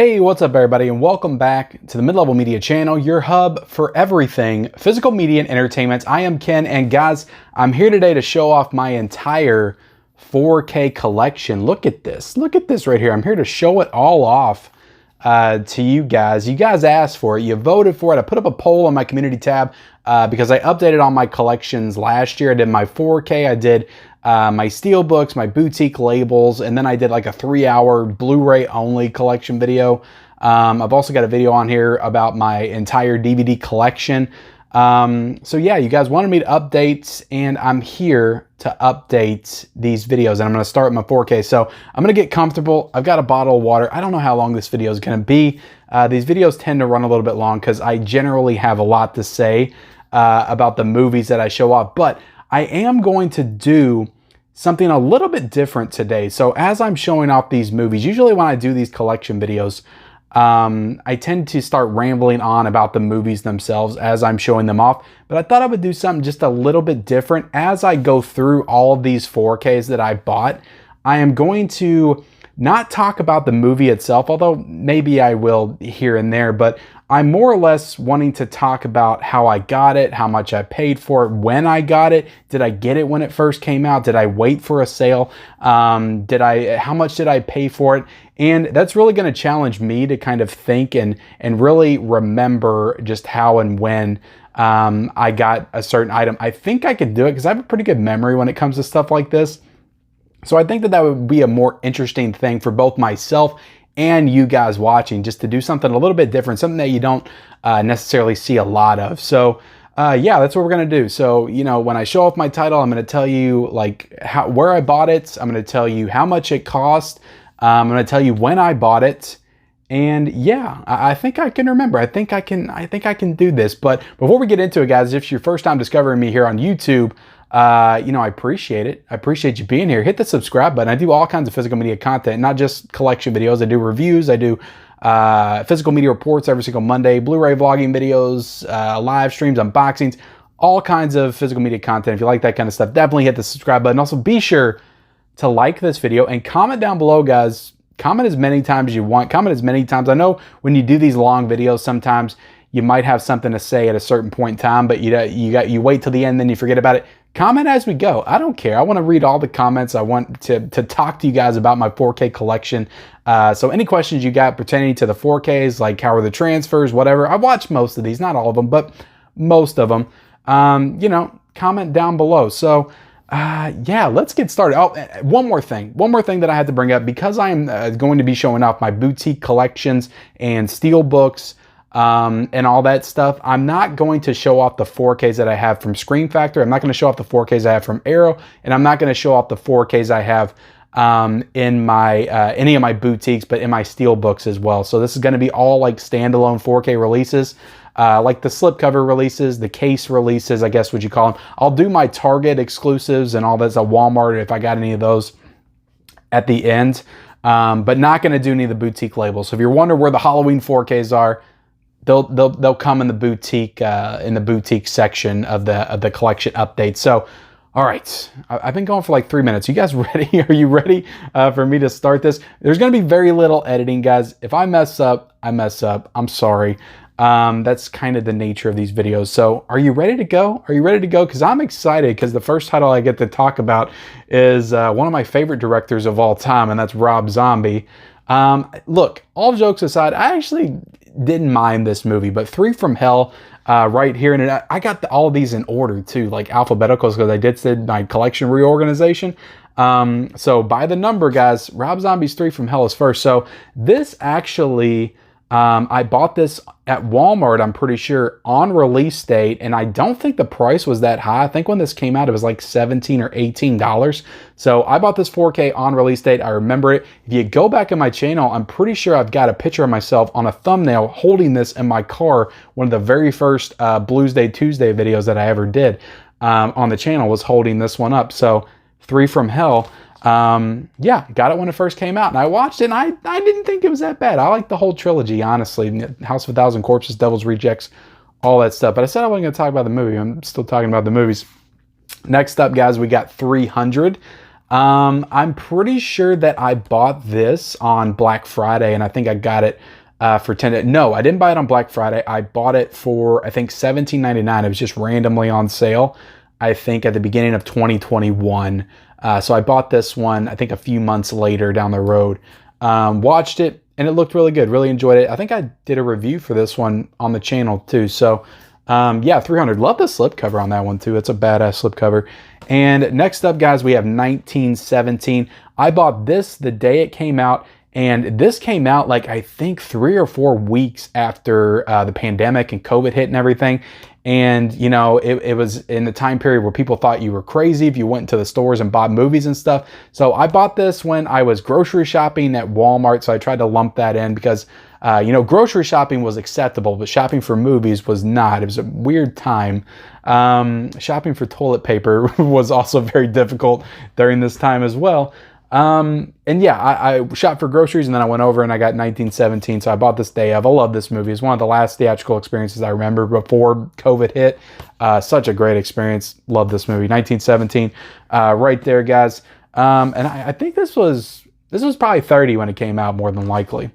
Hey, what's up everybody, and welcome back to the Mid-Level Media channel, your hub for everything physical media and entertainment. I am Ken, and guys, I'm here today to show off my entire 4K collection. Look at this right here. I'm here to show it all off to you guys. You guys asked for it, you voted for it. I put up a poll on my community tab because I updated all my collections last year. I did my 4K, I did my steelbooks, my boutique labels, and then I did like a 3-hour Blu-ray only collection video. I've also got a video on here about my entire DVD collection. So yeah, you guys wanted me to update, and I'm here to update these videos, and I'm going to start with my 4K. So I'm going to get comfortable. I've got a bottle of water. I don't know how long this video is going to be. These videos tend to run a little bit long because I generally have a lot to say about the movies that I show off, but I am going to do something a little bit different today. So as I'm showing off these movies, usually when I do these collection videos, I tend to start rambling on about the movies themselves as I'm showing them off, but I thought I would do something just a little bit different. As I go through all of these 4Ks that I bought, I am going to not talk about the movie itself, although maybe I will here and there, but I'm more or less wanting to talk about how I got it, how much I paid for it, when I got it. Did I get it when it first came out? Did I wait for a sale? How much did I pay for it? And that's really going to challenge me to kind of think and really remember just how and when I got a certain item. I think I could do it because I have a pretty good memory when it comes to stuff like this. So I think that would be a more interesting thing for both myself and you guys watching, just to do something a little bit different, something that you don't necessarily see a lot of. So yeah, that's what we're gonna do. So, you know, when I show off my title, I'm gonna tell you like where I bought it. I'm gonna tell you how much it cost. I'm gonna tell you when I bought it. And yeah, I think I can remember. I think I can do this. But before we get into it, guys, if it's your first time discovering me here on YouTube, you know, I appreciate it. I appreciate you being here. Hit the subscribe button. I do all kinds of physical media content, not just collection videos. I do reviews. I do physical media reports every single Monday, Blu-ray vlogging videos, live streams, unboxings, all kinds of physical media content. If you like that kind of stuff, definitely hit the subscribe button. Also, be sure to like this video and comment down below, guys. Comment as many times as you want. Comment as many times. I know when you do these long videos, sometimes you might have something to say at a certain point in time, but you wait till the end, then you forget about it. Comment as we go. I don't care. I want to read all the comments. I want to talk to you guys about my 4K collection. So any questions you got pertaining to the 4Ks, like how are the transfers, whatever. I watched most of these, not all of them, but most of them. You know, comment down below. So yeah, let's get started. Oh, one more thing that I had to bring up, because I am going to be showing off my boutique collections and steel books, and all that stuff. I'm not going to show off the 4Ks that I have from Screen Factor. I'm not going to show off the 4Ks I have from Arrow, and I'm not going to show off the 4Ks I have in my any of my boutiques, but in my steel books as well. So this is going to be all like standalone 4K releases, like the slipcover releases, the case releases, I guess what you call them. I'll do my Target exclusives and all that's at Walmart if I got any of those at the end, but not going to do any of the boutique labels. So if you're wondering where the Halloween 4Ks are, they'll come in the boutique section of the collection update. So, all right, I've been going for like 3 minutes. You guys ready? Are you ready for me to start this? There's going to be very little editing, guys. If I mess up, I mess up. I'm sorry. That's kind of the nature of these videos. So, are you ready to go? Are you ready to go? Because I'm excited, because the first title I get to talk about is one of my favorite directors of all time, and that's Rob Zombie. Look, all jokes aside, I actually didn't mind this movie, but Three from Hell, right here, and I got all of these in order too, like alphabetical, because I did my collection reorganization. So by the number, guys, Rob Zombie's Three from Hell is first. So this actually, I bought this at Walmart, I'm pretty sure, on release date, and I don't think the price was that high. I think when this came out, it was like $17 or $18. So I bought this 4K on release date. I remember it. If you go back in my channel, I'm pretty sure I've got a picture of myself on a thumbnail holding this in my car. One of the very first Blues Day Tuesday videos that I ever did on the channel was holding this one up. So Three from Hell. Yeah, got it when it first came out, and I watched it, and I didn't think it was that bad. I like the whole trilogy, honestly. House of a Thousand Corpses, Devil's Rejects, all that stuff. But I said I wasn't going to talk about the movie. I'm still talking about the movies. Next up, guys, we got 300. I'm pretty sure that I bought this on Black Friday, and I think I got it for 10. No, I didn't buy it on Black Friday. I bought it for, I think, $17.99. It was just randomly on sale, I think, at the beginning of 2021. So I bought this one, I think, a few months later down the road. Watched it, and it looked really good. Really enjoyed it. I think I did a review for this one on the channel too. So yeah, 300. Love the slipcover on that one too. It's a badass slipcover. And next up, guys, we have 1917. I bought this the day it came out. And this came out like, I think 3 or 4 weeks after the pandemic and COVID hit and everything. And, you know, it was in the time period where people thought you were crazy if you went into the stores and bought movies and stuff. So I bought this when I was grocery shopping at Walmart. So I tried to lump that in because, you know, grocery shopping was acceptable, but shopping for movies was not. It was a weird time. Shopping for toilet paper was also very difficult during this time as well. And yeah, I shopped for groceries, and then I went over and I got 1917. So I bought this day of. I love this movie. It's one of the last theatrical experiences I remember before COVID hit. Such a great experience. Love this movie. 1917, right there, guys. And I think this was probably 30 when it came out, more than likely.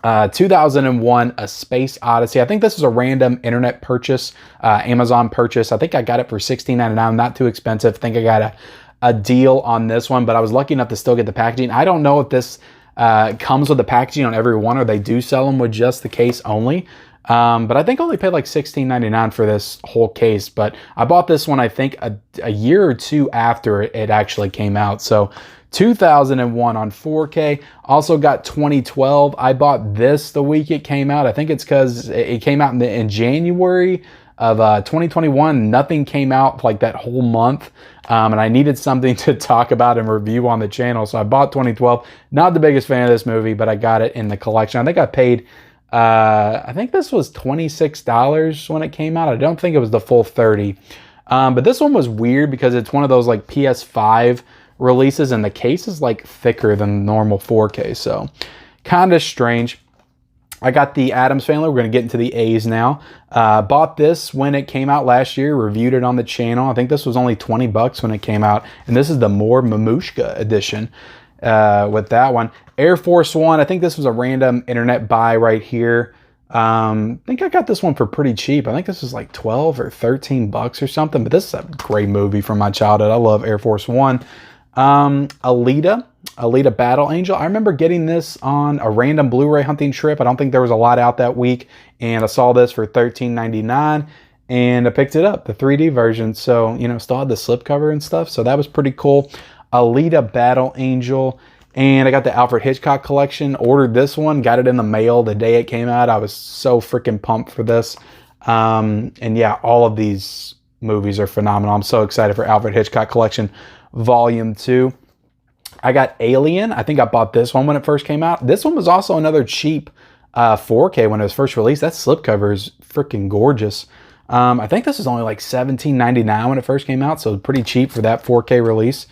2001, A Space Odyssey. I think this was a random internet purchase, Amazon purchase. I think I got it for $16.99. Not too expensive. I think I got a deal on this one, but I was lucky enough to still get the packaging. I don't know if this comes with the packaging on every one, or they do sell them with just the case only. But I think I only paid like $16.99 for this whole case. But I bought this one, I think, a year or two after it actually came out. So 2001 on 4K. Also got 2012. I bought this the week it came out. I think it's because it came out in January of 2021. Nothing came out like that whole month. And I needed something to talk about and review on the channel. So I bought 2012. Not the biggest fan of this movie, but I got it in the collection. I think I paid, I think this was $26 when it came out. I don't think it was the full 30. But this one was weird because it's one of those like PS5 releases, and the case is like thicker than normal 4K. So kind of strange. I got the Addams Family. We're going to get into the A's now. Bought this when it came out last year. Reviewed it on the channel. I think this was only 20 bucks when it came out. And this is the More Mamushka edition with that one. Air Force One. I think this was a random internet buy right here. I think I got this one for pretty cheap. I think this was like 12 or 13 bucks or something. But this is a great movie from my childhood. I love Air Force One. Alita Battle Angel. I remember getting this on a random Blu-ray hunting trip. I don't think there was a lot out that week, and I saw this for $13.99, and I picked it up, the 3D version. So, you know, still had the slipcover and stuff, so that was pretty cool. Alita Battle Angel, and I got the Alfred Hitchcock Collection. Ordered this one, got it in the mail the day it came out. I was so freaking pumped for this. And yeah, all of these movies are phenomenal. I'm so excited for Alfred Hitchcock Collection Volume 2. I got Alien. I think I bought this one when it first came out. This one was also another cheap 4K when it was first released. That slipcover is freaking gorgeous. I think this was only like $17.99 when it first came out, so pretty cheap for that 4K release,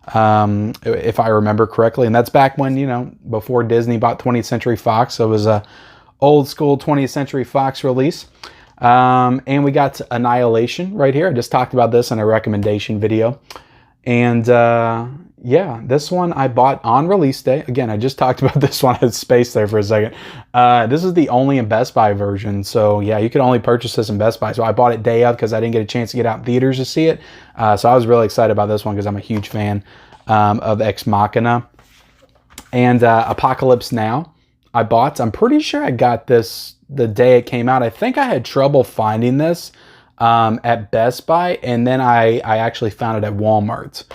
if I remember correctly. And that's back when, you know, before Disney bought 20th Century Fox, so it was a old school 20th Century Fox release. And we got Annihilation right here. I just talked about this in a recommendation video. And yeah, this one I bought on release day. Again, I just talked about this one. I had space there for a second. This is the only in Best Buy version. So yeah, you could only purchase this in Best Buy. So I bought it day of because I didn't get a chance to get out in theaters to see it. So I was really excited about this one because I'm a huge fan of Ex Machina. And Apocalypse Now I bought. I'm pretty sure I got this the day it came out. I think I had trouble finding this at Best Buy, and then I actually found it at Walmart.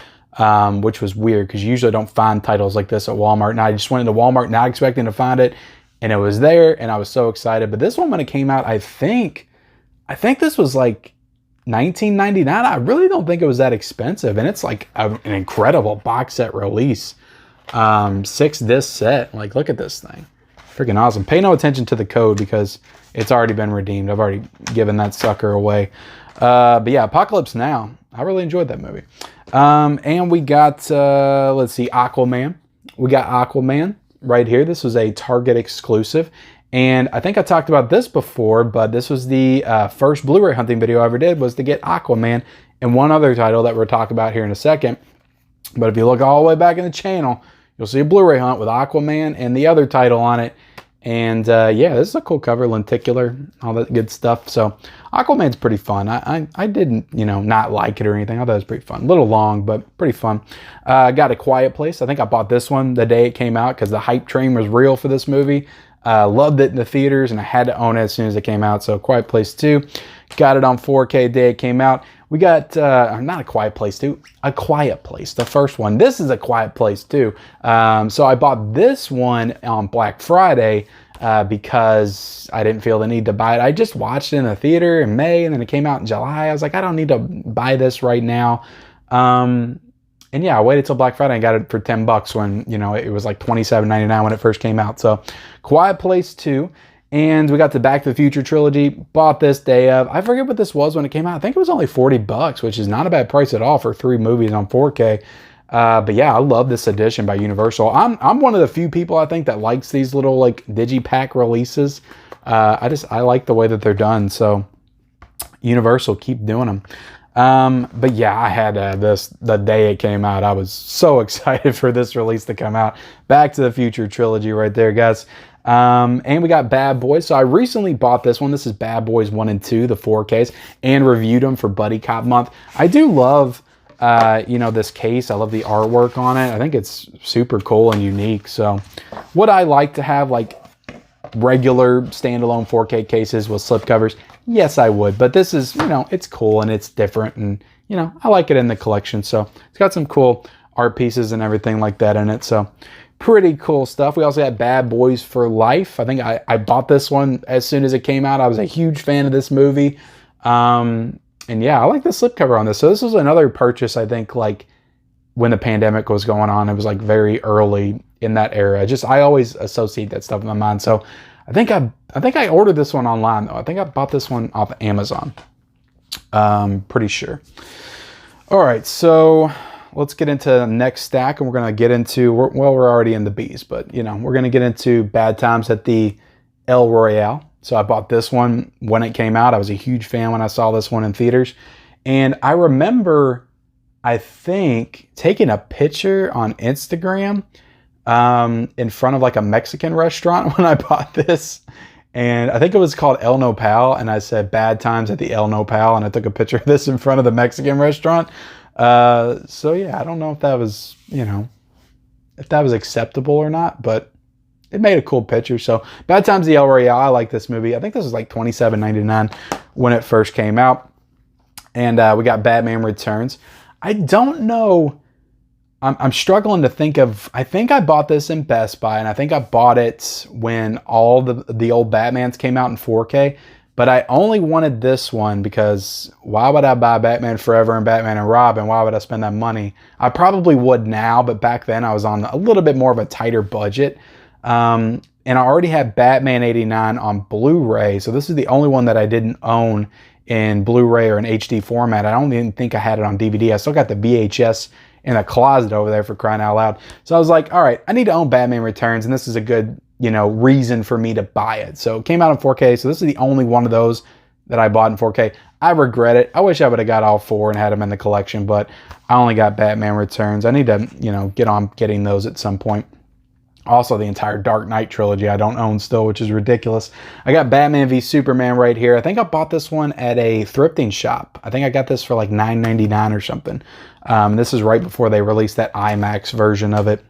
Which was weird because you usually don't find titles like this at Walmart. And I just went into Walmart not expecting to find it, and it was there, and I was so excited. But this one, when it came out, I think this was like $19.99. I really don't think it was that expensive, and it's like an incredible box set release. 6-disc set. Like, look at this thing. Freaking awesome. Pay no attention to the code because it's already been redeemed. I've already given that sucker away. But yeah, Apocalypse Now. I really enjoyed that movie. And we got, let's see, Aquaman. We got Aquaman right here. This was a Target exclusive. And I think I talked about this before, but this was the first Blu-ray hunting video I ever did, was to get Aquaman and one other title that we'll talk about here in a second. But if you look all the way back in the channel, you'll see a Blu-ray hunt with Aquaman and the other title on it. And yeah, this is a cool cover, lenticular, all that good stuff. So Aquaman's pretty fun. I didn't, you know, not like it or anything. I thought it was pretty fun. A little long, but pretty fun. Got A Quiet Place. I think I bought this one the day it came out because the hype train was real for this movie. Loved it in the theaters, and I had to own it as soon as it came out. So Quiet Place 2. Got it on 4K the day it came out. We got, not A Quiet Place 2, A Quiet Place, the first one. This is A Quiet Place 2. So I bought this one on Black Friday because I didn't feel the need to buy it. I just watched it in the theater in May, and then it came out in July. I was like, I don't need to buy this right now. And yeah, I waited till Black Friday and got it for $10 when, you know, it was like $27.99 when it first came out. So Quiet Place 2. And we got the Back to the Future trilogy. Bought this day of. I forget what this was when it came out. I think it was only $40, which is not a bad price at all for 3 movies on 4K. But yeah, I love this edition by Universal. I'm one of the few people, I think, that likes these little like digipack releases. I like the way that they're done. So Universal, keep doing them. But yeah, I had this the day it came out. I was so excited for this release to come out. Back to the Future trilogy right there, guys. And we got Bad Boys. So I recently bought this one. This is Bad Boys 1 and 2, the 4Ks, and reviewed them for Buddy Cop Month. I do love, you know, this case. I love the artwork on it. I think it's super cool and unique. So would I like to have like regular standalone 4K cases with slipcovers? Yes, I would. But this is, you know, it's cool and it's different, and, you know, I like it in the collection. So it's got some cool art pieces and everything like that in it. So pretty cool stuff. We also had Bad Boys for Life. I think I bought this one as soon as it came out. I was a huge fan of this movie. And yeah, I like the slipcover on this. So this was another purchase, I think, like when the pandemic was going on. It was like very early in that era. I always associate that stuff in my mind. So I think I ordered this one online though. I think I bought this one off Amazon. Pretty sure. All right, so let's get into the next stack, and we're going to get into, well, we're already in the B's, but, you know, we're going to get into Bad Times at the El Royale. So I bought this one when it came out. I was a huge fan when I saw this one in theaters. And I remember, I think, taking a picture on Instagram in front of like a Mexican restaurant when I bought this. And I think it was called El Nopal, and I said Bad Times at the El Nopal, and I took a picture of this in front of the Mexican restaurant. So yeah, I don't know if that was, you know, if that was acceptable or not, but it made a cool picture. So Bad Times at the El Royale, I like this movie. I think this was like $27.99 when it first came out. And we got Batman Returns. I don't know. I'm struggling to think of, I think I bought this in Best Buy, and I think I bought it when all the old Batmans came out in 4K. But I only wanted this one because why would I buy Batman Forever and Batman and Robin? Why would I spend that money? I probably would now, but back then I was on a little bit more of a tighter budget. And I already had Batman 89 on Blu-ray. So this is the only one that I didn't own in Blu-ray or in HD format. I don't even think I had it on DVD. I still got the VHS in a closet over there, for crying out loud. So I was like, all right, I need to own Batman Returns, and this is a good, you know, reason for me to buy it. So it came out in 4K, so this is the only one of those that I bought in 4K. I regret it. I wish I would have got all 4 and had them in the collection, but I only got Batman Returns. I need to, you know, get on getting those at some point. Also, the entire Dark Knight trilogy I don't own still, which is ridiculous. I got Batman v Superman right here. I think I bought this one at a thrifting shop. I think I got this for like $9.99 or something. This is right before they released that IMAX version of it,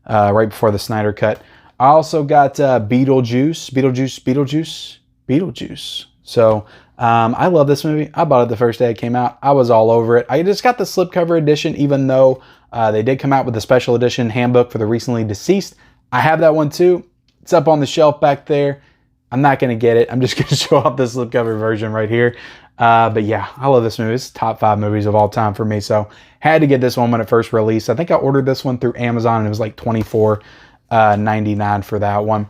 right before the Snyder Cut. I also got Beetlejuice. So I love this movie. I bought it the first day it came out. I was all over it. I just got the slipcover edition, even though they did come out with a special edition handbook for the recently deceased. I have that one too. It's up on the shelf back there. I'm not going to get it. I'm just going to show off the slipcover version right here. But yeah, I love this movie. It's top 5 movies of all time for me. So had to get this one when it first released. I think I ordered this one through Amazon, and it was like $24.99 for that one.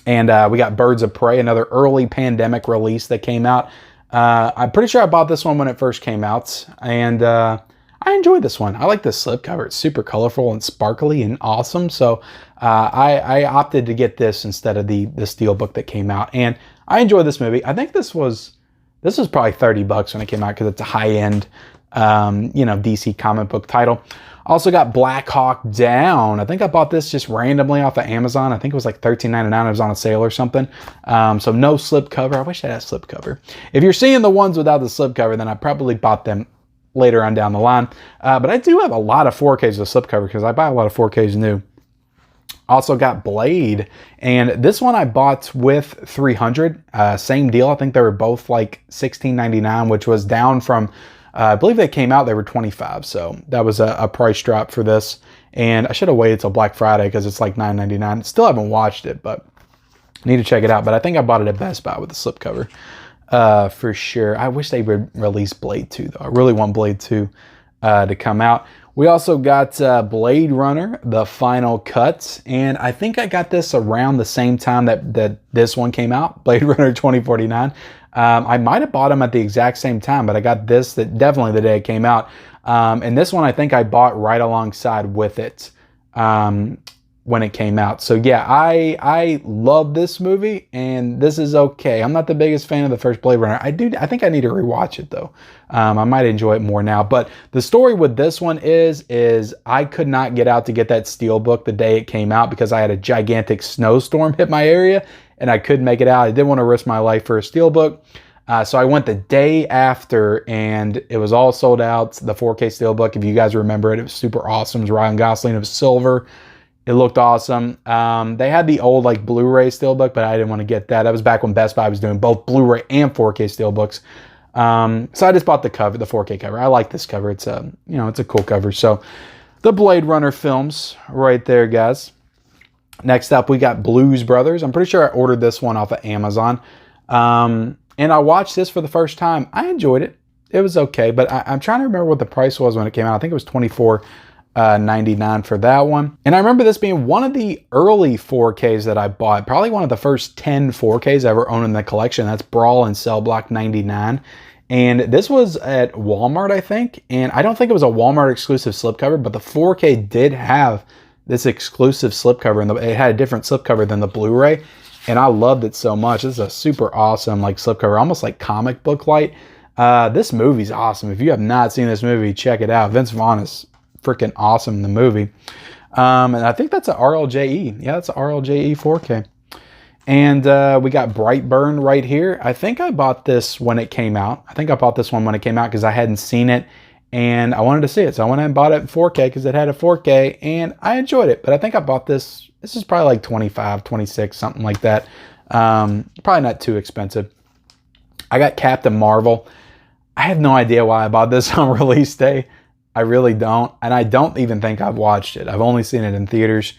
And we got Birds of Prey, another early pandemic release that came out. I'm pretty sure I bought this one when it first came out, and I enjoyed this one. I like the slipcover. It's super colorful and sparkly and awesome. So I opted to get this instead of the steelbook that came out, and I enjoyed this movie. I think this was probably $30 when it came out because it's a high-end you know, DC comic book title. Also got Black Hawk Down. I think I bought this just randomly off of Amazon. I think it was like $13.99. It was on a sale or something. So no slipcover. I wish I had a slipcover. If you're seeing the ones without the slipcover, then I probably bought them later on down the line. But I do have a lot of 4Ks with slipcover because I buy a lot of 4Ks new. Also got Blade, and this one I bought with 300. Same deal. I think they were both like $16.99, which was down from, I believe they came out, they were $25. So that was a price drop for this. And I should have waited till Black Friday because it's like $9.99. Still haven't watched it, but need to check it out. But I think I bought it at Best Buy with the slipcover for sure. I wish they would release Blade 2 though. I really want Blade 2 to come out. We also got Blade Runner, the final cut, and I think I got this around the same time that this one came out, Blade Runner 2049. I might have bought them at the exact same time, but I got this definitely the day it came out. And this one I think I bought right alongside with it when it came out. So yeah, I love this movie, and this is okay. I'm not the biggest fan of the first Blade Runner. I think I need to rewatch it though. I might enjoy it more now. But the story with this one is I could not get out to get that Steelbook the day it came out because I had a gigantic snowstorm hit my area and I couldn't make it out. I didn't want to risk my life for a Steelbook. So I went the day after and it was all sold out. The 4K Steelbook, if you guys remember it, it was super awesome. It was Ryan Gosling. It was silver. It looked awesome. They had the old like Blu-ray Steelbook, but I didn't want to get that. That was back when Best Buy was doing both Blu-ray and 4K Steelbooks. So I just bought the cover, the 4K cover. I like this cover. It's a, you know, it's a cool cover. So the Blade Runner films right there, guys. Next up, we got Blues Brothers. I'm pretty sure I ordered this one off of Amazon. And I watched this for the first time. I enjoyed it. It was okay, but I'm trying to remember what the price was when it came out. I think it was $24.99 for that one. And I remember this being one of the early 4Ks that I bought, probably one of the first 10 4Ks I ever owned in the collection. That's Brawl and Cell Block 99. And this was at Walmart, I think. And I don't think it was a Walmart exclusive slipcover, but the 4K did have this exclusive slipcover, and it had a different slipcover than the Blu-ray. And I loved it so much. This is a super awesome like slipcover, almost like comic book light. This movie's awesome. If you have not seen this movie, check it out. Vince Vaughn is freaking awesome in the movie. And I think that's an RLJE. Yeah, that's an RLJE 4K. And we got Brightburn right here. I think I bought this when it came out. I think I bought this one when it came out because I hadn't seen it and I wanted to see it. So I went and bought it in 4K because it had a 4K and I enjoyed it. But I think I bought this. This is probably like 25, 26, something like that. Probably not too expensive. I got Captain Marvel. I have no idea why I bought this on release day. I really don't. And I don't even think I've watched it. I've only seen it in theaters.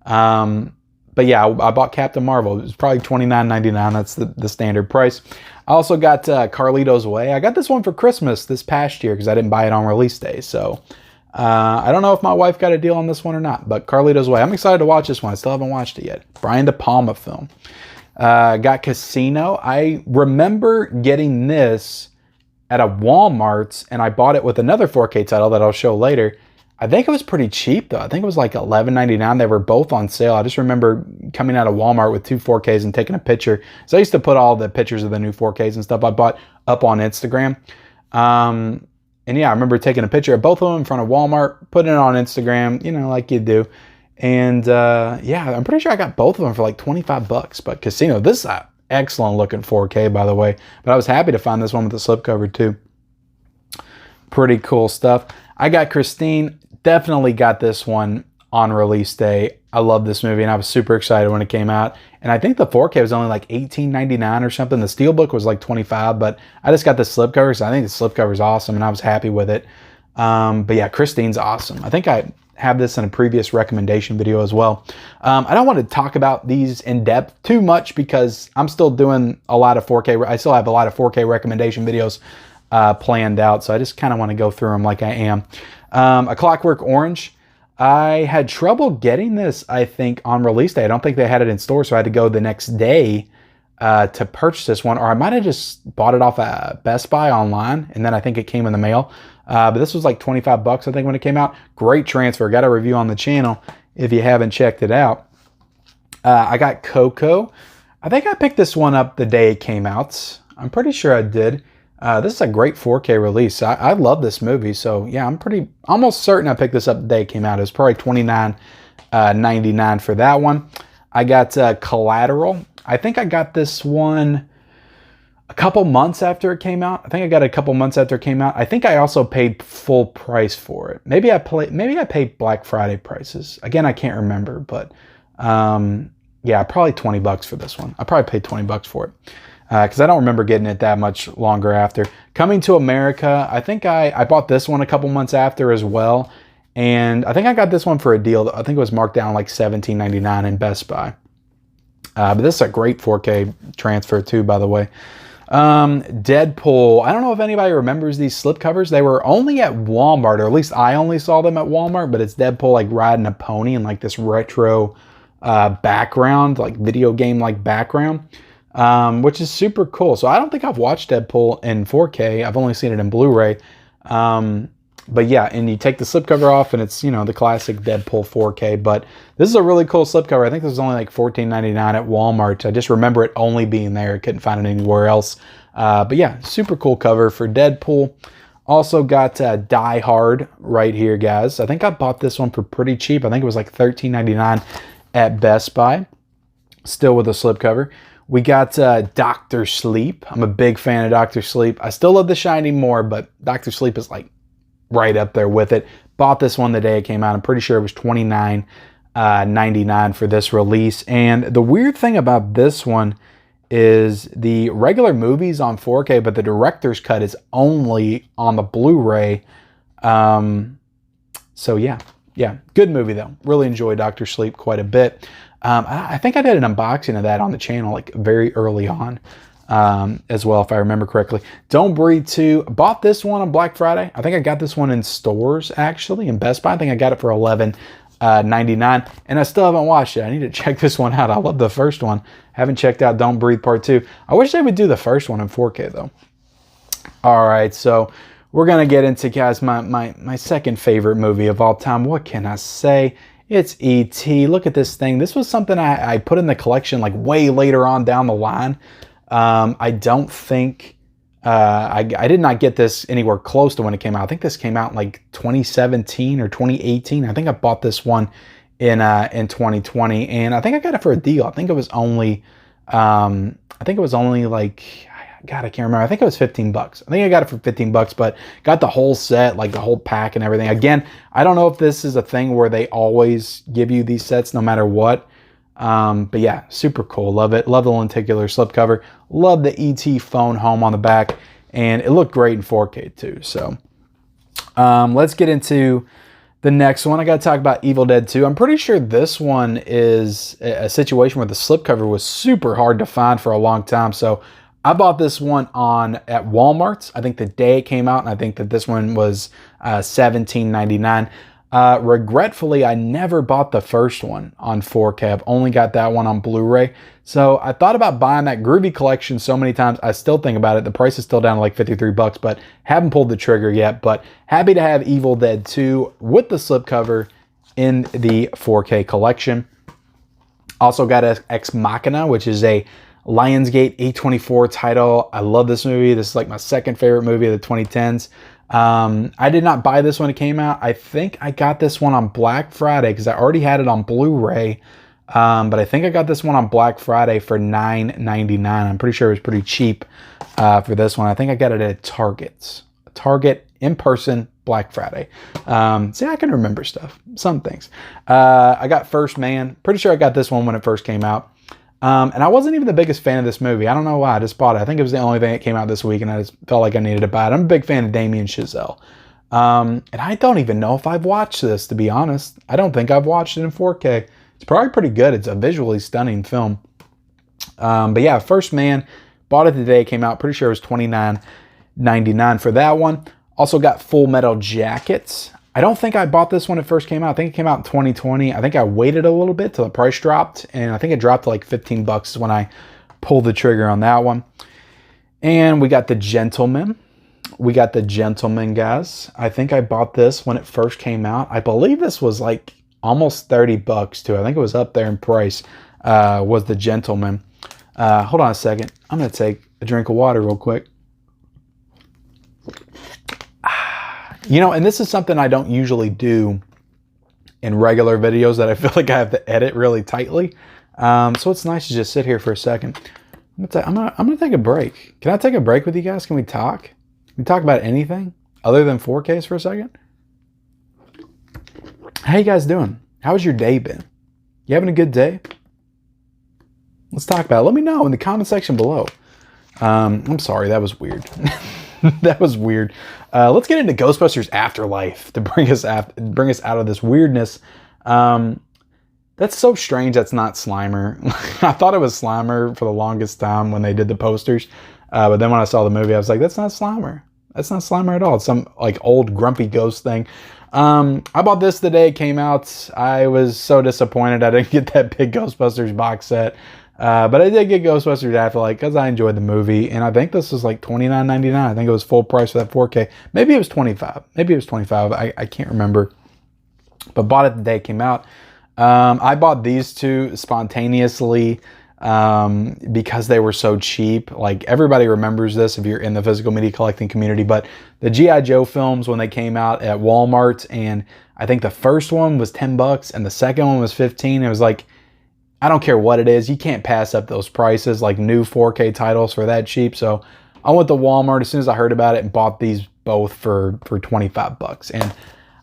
But yeah, I bought Captain Marvel. It was probably $29.99. That's the standard price. I also got Carlito's Way. I got this one for Christmas this past year because I didn't buy it on release day. So I don't know if my wife got a deal on this one or not. But Carlito's Way. I'm excited to watch this one. I still haven't watched it yet. Brian De Palma film. Got Casino. I remember getting this at a Walmart, and I bought it with another 4K title that I'll show later. I think it was pretty cheap though. I think it was like $11.99. They were both on sale. I just remember coming out of Walmart with two 4Ks and taking a picture. So I used to put all the pictures of the new 4Ks and stuff I bought up on Instagram. And yeah, I remember taking a picture of both of them in front of Walmart, putting it on Instagram, you know, like you do. And yeah, I'm pretty sure I got both of them for like 25 bucks. But Casino, this is an excellent looking 4K, by the way. But I was happy to find this one with the slipcover too. Pretty cool stuff. I got Christine. Definitely got this one on release day. I love this movie and I was super excited when it came out. And I think the 4K was only like $18.99 or something. The Steelbook was like $25, but I just got the slipcover because I think the slipcover is awesome and I was happy with it. But yeah, Christine's awesome. I think I have this in a previous recommendation video as well. I don't want to talk about these in depth too much because I'm still doing a lot of 4K. I still have a lot of 4K recommendation videos planned out. So I just kind of want to go through them like I am. A Clockwork Orange. I had trouble getting this, I think, on release day. I don't think they had it in store, so I had to go the next day to purchase this one. Or I might have just bought it off Best Buy online, and then I think it came in the mail. But this was like 25 bucks, I think, when it came out. Great transfer. Got a review on the channel if you haven't checked it out. I got Coco. I think I picked this one up the day it came out. I'm pretty sure I did. This is a great 4K release. I love this movie. So yeah, I'm almost certain I picked this up the day it came out. It was probably $29.99 for that one. I got Collateral. I think I got this one a couple months after it came out. I think I got it a couple months after it came out. I think I also paid full price for it. Maybe I paid Black Friday prices. Again, I can't remember, but yeah, probably $20 for this one. I probably paid $20 for it because I don't remember getting it that much longer after. Coming to America, I think I bought this one a couple months after as well, and I think I got this one for a deal. I think it was marked down like $17.99 in Best Buy. But this is a great 4K transfer too, by the way. Deadpool. I don't know if anybody remembers these slipcovers. They were only at Walmart, or at least I only saw them at Walmart, but it's Deadpool like riding a pony in like this retro background, like video game like background, which is super cool. So I don't think I've watched Deadpool in 4K. I've only seen it in Blu-ray. But yeah, and you take the slipcover off and it's, you know, the classic Deadpool 4K. But this is a really cool slipcover. I think this was only like $14.99 at Walmart. I just remember it only being there. I couldn't find it anywhere else. But yeah, super cool cover for Deadpool. Also got Die Hard right here, guys. I think I bought this one for pretty cheap. I think it was like $13.99 at Best Buy. Still with a slipcover. We got Dr. Sleep. I'm a big fan of Dr. Sleep. I still love The Shining more, but Dr. Sleep is like right up there with it. Bought this one the day it came out. I'm pretty sure it was $29.99 for this release. And the weird thing about this one is the regular movie's on 4K, but the director's cut is only on the Blu-ray. So yeah, good movie though. Really enjoy Dr. Sleep quite a bit. I think I did an unboxing of that on the channel like very early on. As well, if I remember correctly. Don't Breathe 2. Bought this one on Black Friday. I think I got this one in stores, actually, in Best Buy. I think I got it for $11.99, and I still haven't watched it. I need to check this one out. I love the first one. Haven't checked out Don't Breathe Part 2. I wish they would do the first one in 4K, though. All right, so we're going to get into, guys, my second favorite movie of all time. What can I say? It's E.T. Look at this thing. This was something I put in the collection like way later on down the line. I don't think, I did not get this anywhere close to when it came out. I think this came out in like 2017 or 2018. I think I bought this one in 2020, and I think I got it for a deal. I think it was only like, God, I can't remember. I think it was $15. I think I got it for $15, but got the whole set, like the whole pack and everything. Again, I don't know if this is a thing where they always give you these sets no matter what. But yeah, super cool. Love it. Love the lenticular slipcover. Love the ET phone home on the back, and it looked great in 4K too. So let's get into the next one. I got to talk about Evil Dead 2. I'm pretty sure this one is a situation where the slipcover was super hard to find for a long time. So I bought this one at Walmart. I think the day it came out, and I think that this one was $17.99. Regretfully, I never bought the first one on 4K. I've only got that one on Blu-ray. So I thought about buying that Groovy Collection so many times. I still think about it. The price is still down to like $53, but haven't pulled the trigger yet. But happy to have Evil Dead 2 with the slipcover in the 4K collection. Also got Ex Machina, which is a Lionsgate A24 title. I love this movie. This is like my second favorite movie of the 2010s. I did not buy this when it came out. I think I got this one on Black Friday because I already had it on Blu-ray. But I think I got this one on Black Friday for $9.99. I'm pretty sure it was pretty cheap for this one. I think I got it at Target in person Black Friday. See, I can remember stuff, some things. I got First Man. Pretty sure I got this one when it first came out. And I wasn't even the biggest fan of this movie. I don't know why. I just bought it. I think it was the only thing that came out this week, and I just felt like I needed to buy it. I'm a big fan of Damien Chazelle. And I don't even know if I've watched this, to be honest. I don't think I've watched it in 4K. It's probably pretty good. It's a visually stunning film. But yeah, First Man. Bought it the day it came out. Pretty sure it was $29.99 for that one. Also got Full Metal Jacket. I don't think I bought this when it first came out. I think it came out in 2020. I think I waited a little bit till the price dropped, and I think it dropped to like $15 when I pulled the trigger on that one. And we got The Gentleman. Guys. I think I bought this when it first came out. I believe this was like almost $30 too. I think it was up there in price, was The Gentleman. Hold on a second. I'm going to take a drink of water real quick. You know, and this is something I don't usually do in regular videos, that I feel like I have to edit really tightly. So it's nice to just sit here for a second. I'm gonna take a break. Can I take a break with you guys? Can we talk? Can we talk about anything other than 4Ks for a second? How you guys doing? How's your day been? You having a good day? Let's talk about it. Let me know in the comment section below. I'm sorry, that was weird. That was weird. Let's get into Ghostbusters Afterlife to bring us out of this weirdness. That's so strange. That's not Slimer. I thought it was Slimer for the longest time when they did the posters, but then when I saw the movie, I was like, "That's not Slimer. That's not Slimer at all. It's some like old grumpy ghost thing." I bought this the day it came out. I was so disappointed I didn't get that big Ghostbusters box set. But I did get Ghostbusters Afterlife because I enjoyed the movie, and I think this was like $29.99. I think it was full price for that 4K. Maybe it was $25. Maybe it was $25. I can't remember. But bought it the day it came out. I bought these two spontaneously because they were so cheap. Like, everybody remembers this if you're in the physical media collecting community, but the G.I. Joe films, when they came out at Walmart, and I think the first one was $10 and the second one was $15. It was like, I don't care what it is, you can't pass up those prices, like new 4K titles for that cheap. So I went to Walmart as soon as I heard about it and bought these both for $25. And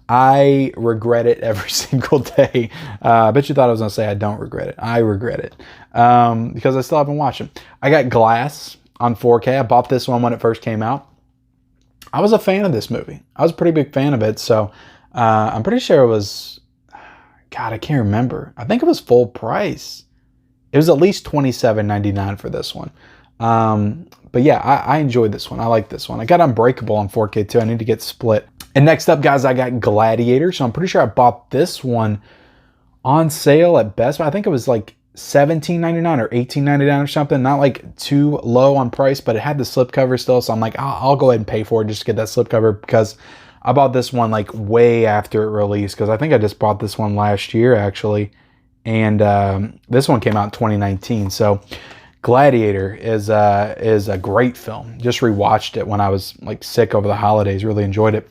I regret it every single day. I bet you thought I was going to say I don't regret it. I regret it because I still haven't watched them. I got Glass on 4K. I bought this one when it first came out. I was a fan of this movie. I was a pretty big fan of it. So I'm pretty sure it was... God, I can't remember. I think it was full price. It was at least $27.99 for this one. But yeah, I enjoyed this one. I like this one. I got Unbreakable on 4K too. I need to get Split. And next up, guys, I got Gladiator. So I'm pretty sure I bought this one on sale at Best Buy. I think it was like $17.99 or $18.99 or something. Not like too low on price, but it had the slipcover still. So I'm like, I'll go ahead and pay for it just to get that slipcover, because I bought this one like way after it released, because I think I just bought this one last year actually, and this one came out in 2019. So Gladiator is a great film. Just rewatched it when I was like sick over the holidays. Really enjoyed it.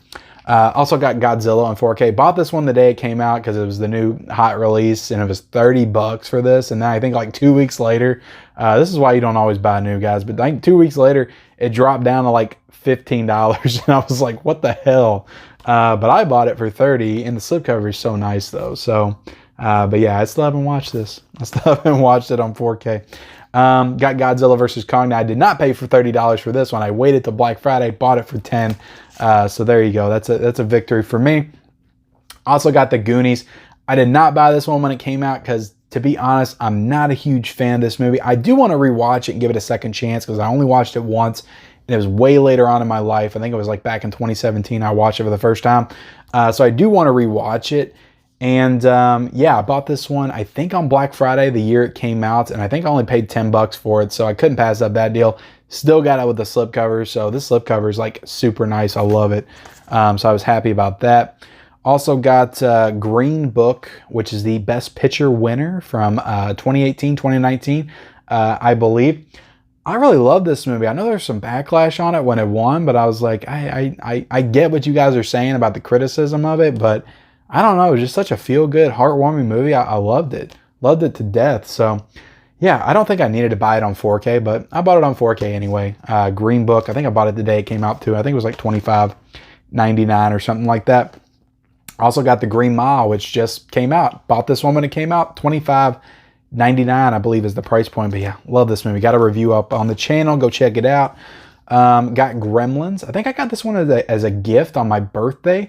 Also got Godzilla on 4K. Bought this one the day it came out because it was the new hot release, and it was $30 for this. And then I think like 2 weeks later, this is why you don't always buy new, guys, but I think 2 weeks later it dropped down to like $15, and I was like, what the hell? But I bought it for $30, and the slipcover is so nice though. So, but yeah, I still haven't watched this. I still haven't watched it on 4K. Got Godzilla vs. Kong. Now, I did not pay for $30 for this one. I waited till Black Friday, bought it for $10. So there you go. That's a victory for me. Also got the Goonies. I did not buy this one when it came out because, to be honest, I'm not a huge fan of this movie. I do want to rewatch it and give it a second chance because I only watched it once, and it was way later on in my life. I think it was like back in 2017 I watched it for the first time. So I do want to rewatch it. And yeah, I bought this one, I think on Black Friday, the year it came out, and I think I only paid $10 for it, so I couldn't pass up that deal. Still got it with the slipcover, so this slipcover is like super nice. I love it. So I was happy about that. Also got Green Book, which is the Best Picture winner from 2018, 2019, I believe. I really love this movie. I know there's some backlash on it when it won, but I was like, I get what you guys are saying about the criticism of it, but I don't know. It was just such a feel-good, heartwarming movie. I loved it. Loved it to death. So, yeah, I don't think I needed to buy it on 4K, but I bought it on 4K anyway. Green Book, I think I bought it the day it came out too. I think it was like $25.99 or something like that. Also got the Green Mile, which just came out. Bought this one when it came out. $25.99, I believe, is the price point. But yeah, love this movie. Got a review up on the channel. Go check it out. Got Gremlins. I think I got this one as a gift on my birthday.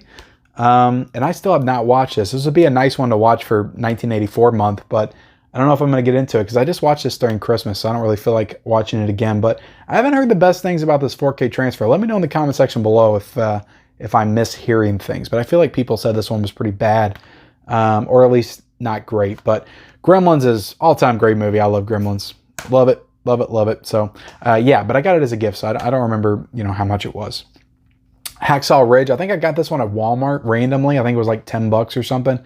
And I still have not watched this. This would be a nice one to watch for 1984 month, but I don't know if I'm going to get into it because I just watched this during Christmas, so I don't really feel like watching it again. But I haven't heard the best things about this 4K transfer. Let me know in the comment section below if I'm mishearing things. But I feel like people said this one was pretty bad, or at least not great. But Gremlins is all-time great movie. I love Gremlins. Love it, love it, love it. So yeah, but I got it as a gift, so I don't remember how much it was. Hacksaw Ridge. I think I got this one at Walmart randomly. I think it was like $10 or something,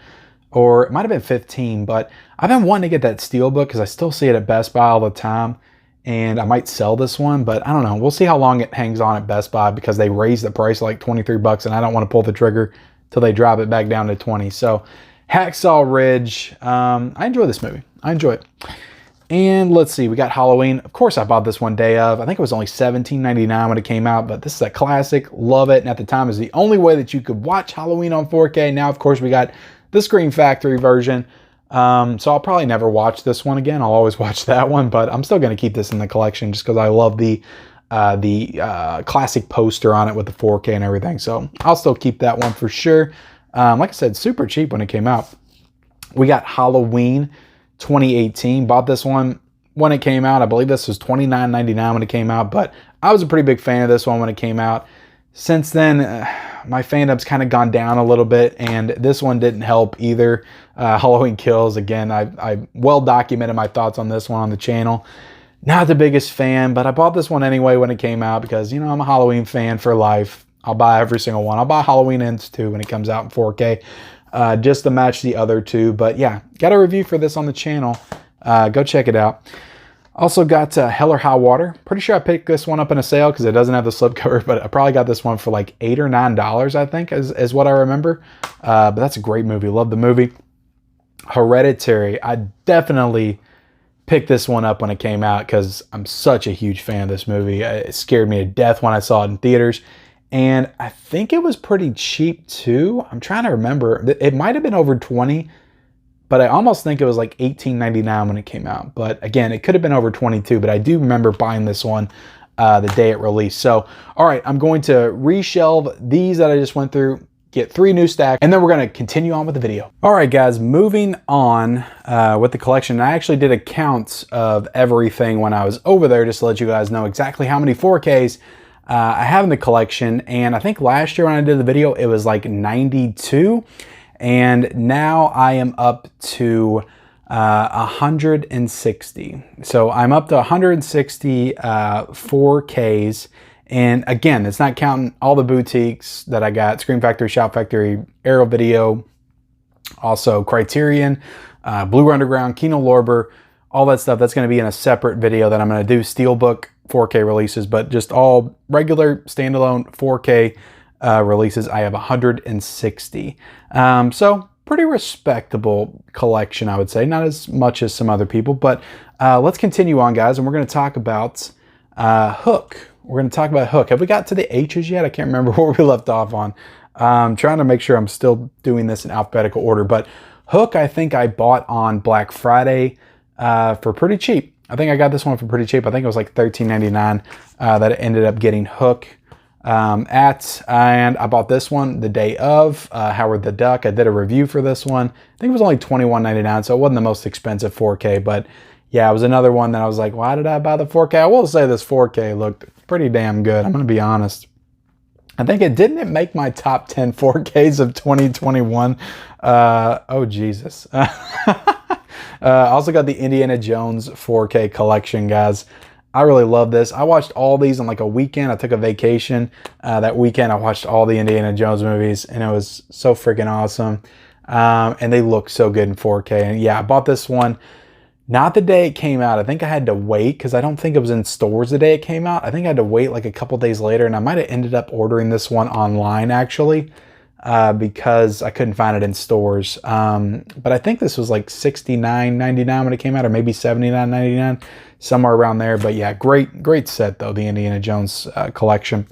or it might have been 15. But I've been wanting to get that Steelbook because I still see it at Best Buy all the time, and I might sell this one, but I don't know. We'll see how long it hangs on at Best Buy because they raised the price to like 23 bucks, and I don't want to pull the trigger till they drop it back down to 20. So Hacksaw Ridge, I enjoy this movie. I enjoy it. And let's see, we got Halloween. Of course, I bought this one day of. I think it was only $17.99 when it came out, but this is a classic. Love it. And at the time, it was the only way that you could watch Halloween on 4K. Now, of course, we got the Scream Factory version. So I'll probably never watch this one again. I'll always watch that one, but I'm still going to keep this in the collection just because I love the classic poster on it with the 4K and everything. So I'll still keep that one for sure. Like I said, super cheap when it came out. We got Halloween 2018. Bought this one when it came out. I believe this was $29.99 when it came out, but I was a pretty big fan of this one when it came out. Since then, my fandom's kind of gone down a little bit, and this one didn't help either. Halloween Kills, again, I well documented my thoughts on this one on the channel. Not the biggest fan, but I bought this one anyway when it came out because, you know, I'm a Halloween fan for life. I'll buy every single one. I'll buy Halloween Ends too when it comes out in 4K. Just to match the other two. But yeah, got a review for this on the channel. Go check it out. Also got Hell or High Water. Pretty sure I picked this one up in a sale because it doesn't have the slipcover, but I probably got this one for like $8 or $9, I think, is what I remember. But that's a great movie. Love the movie. Hereditary. I definitely picked this one up when it came out because I'm such a huge fan of this movie. It scared me to death when I saw it in theaters. And I think it was pretty cheap too. I'm trying to remember. It might have been over 20, but I almost think it was like $18.99 when it came out. But again, it could have been over 22, but I do remember buying this one the day it released. So, all right, I'm going to reshelve these that I just went through, get 3 new stacks, and then we're going to continue on with the video. All right, guys, moving on with the collection. I actually did a count of everything when I was over there just to let you guys know exactly how many 4Ks I have in the collection. And I think last year when I did the video, it was like 92. And now I am up to 160. So I'm up to 160 4Ks. And again, it's not counting all the boutiques that I got: Scream Factory, Shout Factory, Arrow Video, also Criterion, Blue Underground, Kino Lorber, all that stuff. That's going to be in a separate video that I'm going to do. Steelbook 4K releases, but just all regular standalone 4K releases. I have 160. So pretty respectable collection, I would say. Not as much as some other people, but let's continue on, guys, and we're going to talk about Hook. We're going to talk about Hook. Have we got to the H's yet? I can't remember where we left off on. I'm trying to make sure I'm still doing this in alphabetical order, but Hook, I think I bought on Black Friday for pretty cheap. I think I got this one for pretty cheap. I think it was like $13.99 that it ended up getting Hook and I bought this one the day of Howard the Duck. I did a review for this one. I think it was only $21.99, so it wasn't the most expensive 4K, but yeah, it was another one that I was like, why did I buy the 4K? I will say this 4K looked pretty damn good. I'm going to be honest. I think didn't make my top 10 4Ks of 2021. Oh, Jesus. I also got the Indiana Jones 4K collection, guys. I really love this. I watched all these in like a weekend. I took a vacation. That weekend, I watched all the Indiana Jones movies, and it was so freaking awesome. And they look so good in 4K. And yeah, I bought this one not the day it came out. I think I had to wait because I don't think it was in stores the day it came out. I think I had to wait like a couple days later, and I might have ended up ordering this one online actually. Because I couldn't find it in stores. But I think this was like $69.99 when it came out, or maybe $79.99, somewhere around there. But yeah, great set though, the Indiana Jones collection.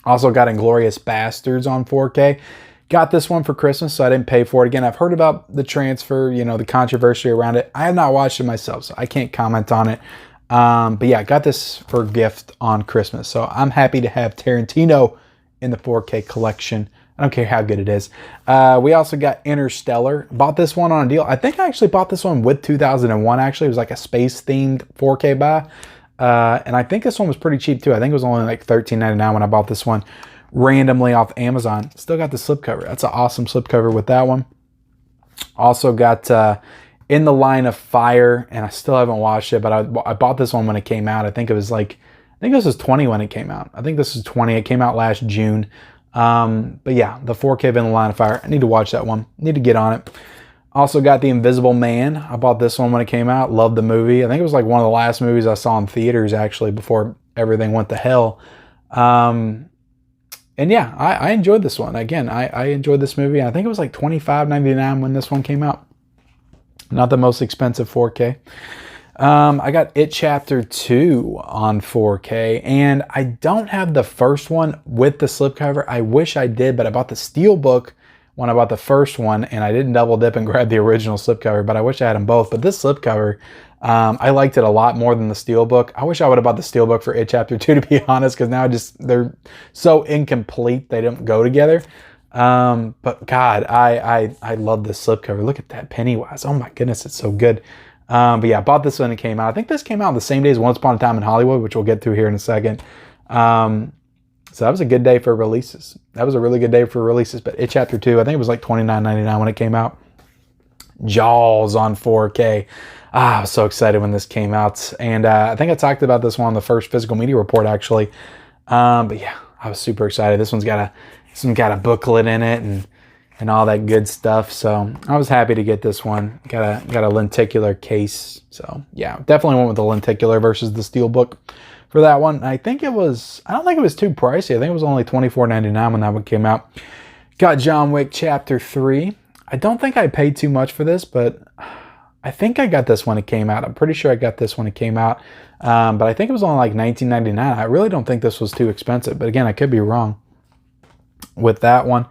Also got Inglourious Bastards on 4K. Got this one for Christmas, so I didn't pay for it. Again, I've heard about the transfer, you know, the controversy around it. I have not watched it myself, so I can't comment on it. But yeah, I got this for a gift on Christmas. So I'm happy to have Tarantino in the 4K collection. I don't care how good it is. We also got Interstellar. Bought this one on a deal. I think I actually bought this one with 2001, actually. It was like a space-themed 4K buy. And I think this one was pretty cheap, too. I think it was only like $13.99 when I bought this one randomly off Amazon. Still got the slipcover. That's an awesome slipcover with that one. Also got In the Line of Fire, and I still haven't watched it, but I bought this one when it came out. I think this was 20 when it came out. I think this is 20. It came out last June. But yeah, the 4K of In the Line of Fire. I need to watch that one. Need to get on it. Also got The Invisible Man. I bought this one when it came out. Loved the movie. I think it was like one of the last movies I saw in theaters, actually, before everything went to hell. And yeah, I enjoyed this one. Again, I enjoyed this movie. I think it was like $25.99 when this one came out. Not the most expensive 4K. I got It Chapter 2 on 4K, and I don't have the first one with the slipcover. I wish I did, but I bought the Steelbook when I bought the first one, and I didn't double dip and grab the original slipcover, but I wish I had them both. But this slipcover, I liked it a lot more than the Steelbook. I wish I would have bought the Steelbook for It Chapter 2, to be honest, because now they're so incomplete, they don't go together. But God, I love this slipcover. Look at that Pennywise. Oh my goodness, it's so good. But yeah, I bought this when it came out. I think this came out the same day as Once Upon a Time in Hollywood, which we'll get to here in a second. So that was a good day for releases. That was a really good day for releases. But It Chapter 2, I think it was like $29.99 when it came out. Jaws on 4K. I was so excited when this came out. And I think I talked about this one on the first Physical Media Report, actually. But yeah, I was super excited. This one's got a booklet in it and all that good stuff. So I was happy to get this one. Got a lenticular case. So yeah, definitely went with the lenticular versus the Steelbook for that one. I don't think it was too pricey. I think it was only $24.99 when that one came out. Got John Wick Chapter 3. I don't think I paid too much for this, but I think I got this when it came out. I'm pretty sure I got this when it came out. But I think it was only like $19.99. I really don't think this was too expensive, but again, I could be wrong with that one.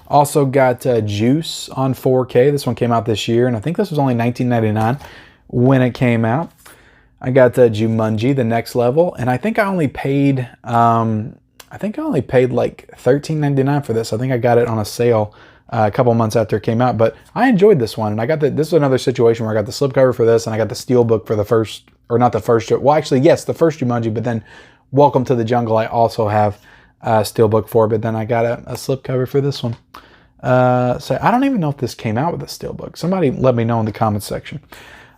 Also got Juice on 4K. This one came out this year, and I think this was only $19.99 when it came out. I got Jumanji: The Next Level, and I think I only paid like $13.99 for this. I think I got it on a sale a couple months after it came out, but I enjoyed this one, and I got this is another situation where I got the slipcover for this, and I got the Steelbook for the first, or not the first, well actually yes, the first Jumanji, but then Welcome to the Jungle I also have Steelbook for, but then I got a slipcover for this one. So I don't even know if this came out with a Steelbook. Somebody let me know in the comments section.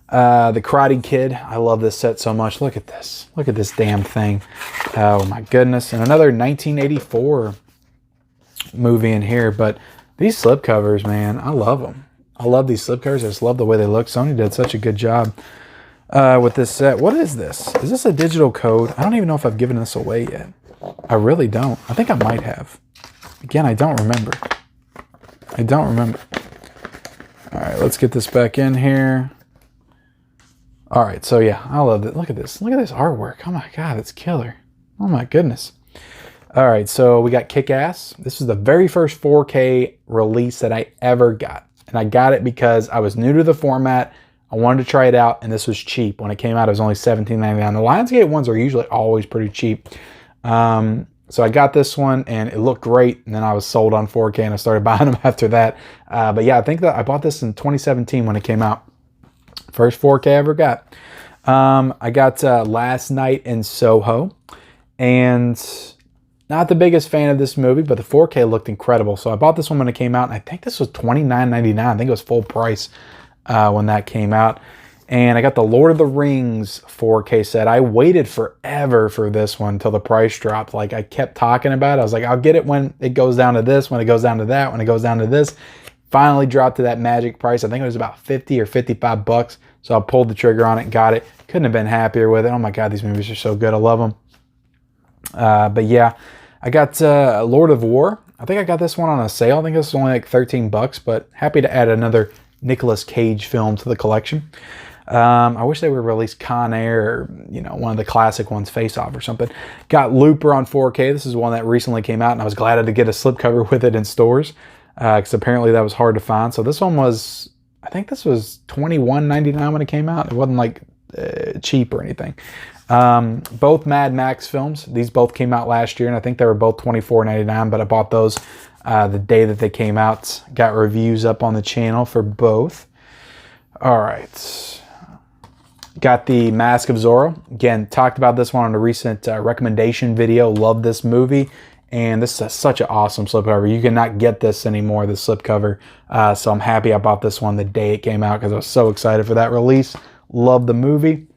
The Karate Kid. I love this set so much. Look at this. Look at this damn thing. Oh my goodness. And another 1984 movie in here. But these slipcovers, man, I love them. I love these slipcovers. I just love the way they look. Sony did such a good job with this set. What is this? Is this a digital code? I don't even know if I've given this away yet. I really don't. I think I might have. Again, I don't remember. I don't remember. All right, let's get this back in here. All right, so yeah, I love it. Look at this. Look at this artwork. Oh my God, it's killer. Oh my goodness. All right, so we got Kick-Ass. This is the very first 4K release that I ever got. And I got it because I was new to the format. I wanted to try it out, and this was cheap. When it came out, it was only $17.99. The Lionsgate ones are usually always pretty cheap. So I got this one, and it looked great, and then I was sold on 4K, and I started buying them after that. But yeah, I think that I bought this in 2017 when it came out. First 4K I ever got. I got Last Night in Soho, and not the biggest fan of this movie, but the 4K looked incredible. So I bought this one when it came out, and I think this was $29.99. I think it was full price when that came out. And I got the Lord of the Rings 4K set. I waited forever for this one until the price dropped. Like, I kept talking about it. I was like, I'll get it when it goes down to this, when it goes down to that, when it goes down to this. Finally dropped to that magic price. I think it was about 50 or 55 bucks. So I pulled the trigger on it, got it. Couldn't have been happier with it. Oh my God, these movies are so good. I love them. But yeah, I got Lord of War. I think I got this one on a sale. I think this was only like 13 bucks, but happy to add another Nicolas Cage film to the collection. I wish they would release Con Air, or, you know, one of the classic ones, Face Off or something. Got Looper on 4K. This is one that recently came out, and I was glad I had to get a slipcover with it in stores, because apparently that was hard to find. So this one was, I think this was $21.99 when it came out. It wasn't like cheap or anything. Both Mad Max films. These both came out last year, and I think they were both $24.99, but I bought those the day that they came out. Got reviews up on the channel for both. All right. Got the Mask of Zorro. Again, talked about this one on a recent recommendation video. Love this movie. And this is such an awesome slipcover. You cannot get this anymore, the slipcover. So I'm happy I bought this one the day it came out because I was so excited for that release. Love the movie.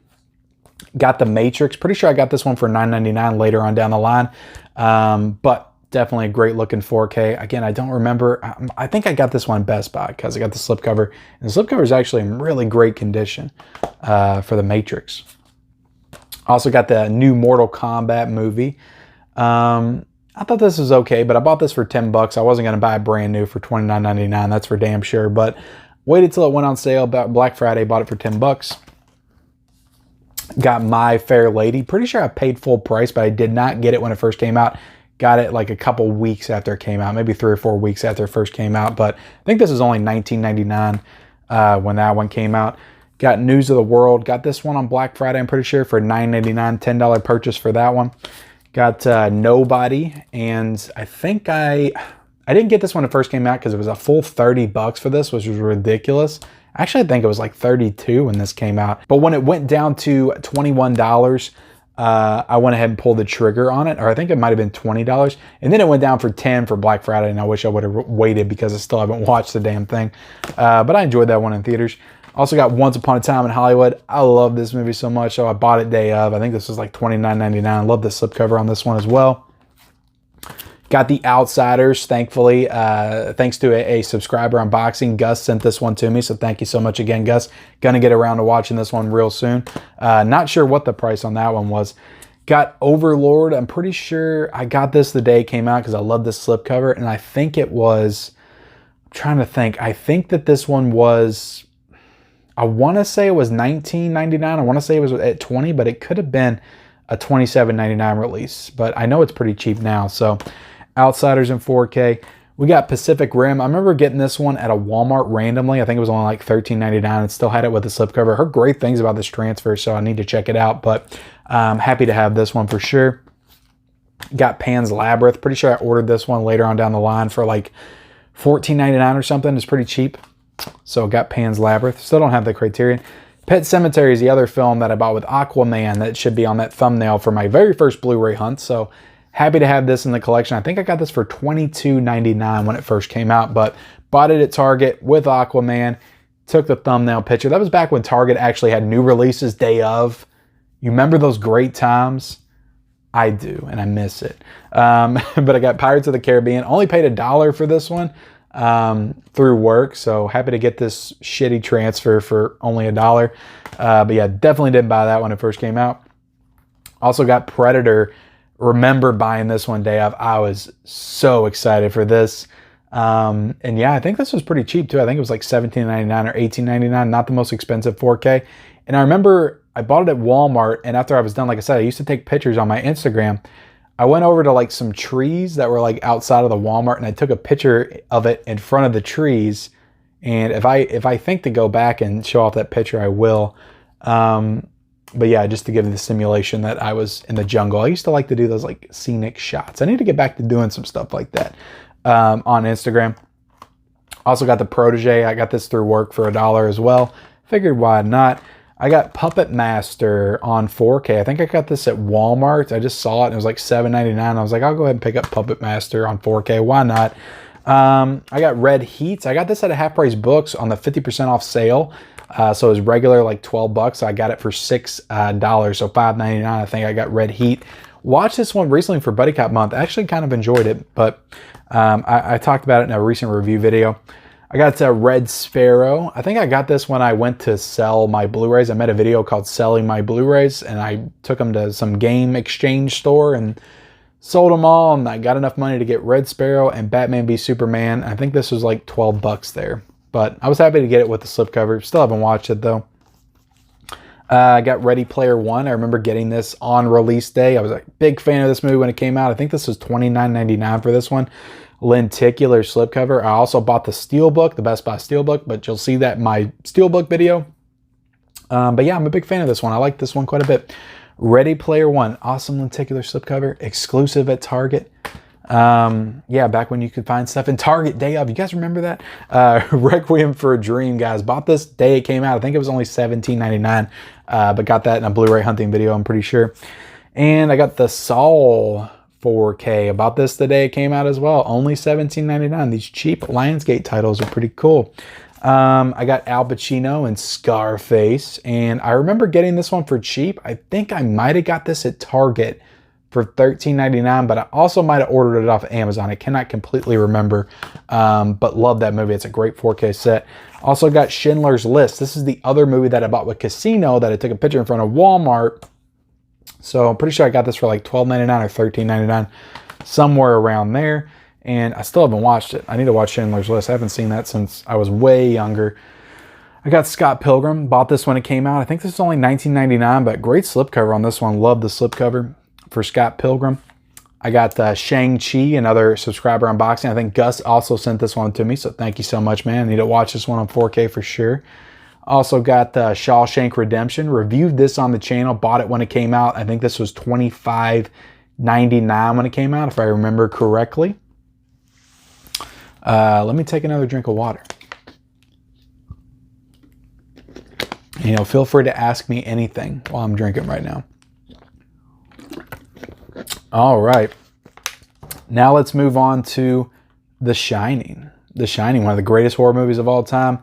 Got The Matrix. Pretty sure I got this one for $9.99 later on down the line. But Definitely a great looking 4K. Again, I don't remember. I think I got this one Best Buy because I got the slipcover. And the slipcover is actually in really great condition for the Matrix. Also got the new Mortal Kombat movie. I thought this was okay, but I bought this for 10 bucks. I wasn't going to buy it brand new for $29.99. That's for damn sure. But waited till it went on sale about Black Friday. Bought it for 10 bucks. Got My Fair Lady. Pretty sure I paid full price, but I did not get it when it first came out. Got it like a couple weeks after it came out, maybe 3 or 4 weeks after it first came out. But I think this is only $19.99 when that one came out. Got News of the World. Got this one on Black Friday, I'm pretty sure, for $9.99. $10 purchase for that one. Got Nobody, and I think I didn't get this when it first came out because it was a full 30 bucks for this, which was ridiculous. Actually, I think it was like 32 when this came out. But when it went down to $21, I went ahead and pulled the trigger on it, or I think it might have been $20. And then it went down for 10 for Black Friday, and I wish I would have waited because I still haven't watched the damn thing. But I enjoyed that one in theaters. Also got Once Upon a Time in Hollywood. I love this movie so much, so I bought it day of. I think this was like $29.99. I love the slipcover on this one as well. Got The Outsiders, thankfully, thanks to a subscriber unboxing. Gus sent this one to me, so thank you so much again, Gus. Gonna get around to watching this one real soon. Not sure what the price on that one was. Got Overlord. I'm pretty sure I got this the day it came out because I love this slipcover, and I think it was, I'm trying to think, I think that this one was, I want to say it was $19.99. I want to say it was at $20, but it could have been a $27.99 release. But I know it's pretty cheap now. So Outsiders in 4K. We got Pacific Rim. I remember getting this one at a Walmart randomly. I think it was only like $13.99 and still had it with the slipcover. I heard great things about this transfer, so I need to check it out. But I'm happy to have this one for sure. Got Pan's Labyrinth. Pretty sure I ordered this one later on down the line for like $14.99 or something. It's pretty cheap. So got Pan's Labyrinth. Still don't have the Criterion. Pet Sematary is the other film that I bought with Aquaman that should be on that thumbnail for my very first Blu-ray hunt. So happy to have this in the collection. I think I got this for $22.99 when it first came out, but bought it at Target with Aquaman. Took the thumbnail picture. That was back when Target actually had new releases day of. You remember those great times? I do, and I miss it. But I got Pirates of the Caribbean. Only paid $1 for this one. Through work, so happy to get this shitty transfer for only $1. But yeah, definitely didn't buy that when it first came out. Also got Predator. Remember buying this one day of. I was so excited for this. And yeah, I think this was pretty cheap too. I think it was like $17.99 or $18.99, not the most expensive 4K. And I remember I bought it at Walmart, and after I was done, like I said, I used to take pictures on my Instagram. I went over to like some trees that were like outside of the Walmart, and I took a picture of it in front of the trees. And if I think to go back and show off that picture, I will. But yeah, just to give the simulation that I was in the jungle. I used to like to do those like scenic shots. I need to get back to doing some stuff like that on Instagram. Also got the Protege. I got this through work for $1 as well. Figured why not. I got Puppet Master on 4K. I think I got this at Walmart. I just saw it and it was like $7.99. I was like, I'll go ahead and pick up Puppet Master on 4K. Why not? I got Red Heat. I got this at a Half Price Books on the 50% off sale. So it was regular like 12 bucks. I got it for $6, so $5.99. I think I got Red Heat. Watched this one recently for Buddy Cop Month. I actually kind of enjoyed it, but I talked about it in a recent review video. I got Red Sparrow. I think I got this when I went to sell my Blu-rays. I made a video called Selling My Blu-rays, and I took them to some game exchange store and sold them all, and I got enough money to get Red Sparrow and Batman v Superman. I think this was like 12 bucks there, but I was happy to get it with the slipcover. Still haven't watched it though. I got Ready Player One. I remember getting this on release day. I was a big fan of this movie when it came out. I think this was $29.99 for this one. Lenticular slipcover. I also bought the Steelbook, the Best Buy Steelbook, but you'll see that in my Steelbook video. But yeah, I'm a big fan of this one. I like this one quite a bit. Ready Player One. Awesome lenticular slipcover. Exclusive at Target. Yeah, back when you could find stuff in Target day of. You guys remember that? Requiem for a Dream, guys. Bought this day it came out. I think it was only $17.99, but got that in a Blu-ray hunting video, I'm pretty sure. And I got the Saul 4K. About this the day it came out as well. Only $17.99. These cheap Lionsgate titles are pretty cool. I got Al Pacino and Scarface, and I remember getting this one for cheap. I think I might have got this at Target for $13.99, but I also might have ordered it off of Amazon. I cannot completely remember, but love that movie. It's a great 4K set. Also got Schindler's List. This is the other movie that I bought with Casino that I took a picture in front of Walmart. So I'm pretty sure I got this for like $12.99 or $13.99, somewhere around there. And I still haven't watched it. I need to watch Schindler's List. I haven't seen that since I was way younger. I got Scott Pilgrim. Bought this when it came out. I think this is only $19.99, but great slipcover on this one. Love the slipcover for Scott Pilgrim. I got Shang-Chi, another subscriber unboxing. I think Gus also sent this one to me, so thank you so much, man. I need to watch this one on 4K for sure. Also got Shawshank Redemption. Reviewed this on the channel. Bought it when it came out. I think this was $25.99 when it came out, if I remember correctly. Let me take another drink of water. You know, feel free to ask me anything while I'm drinking right now. All right. Now let's move on to The Shining. The Shining, one of the greatest horror movies of all time.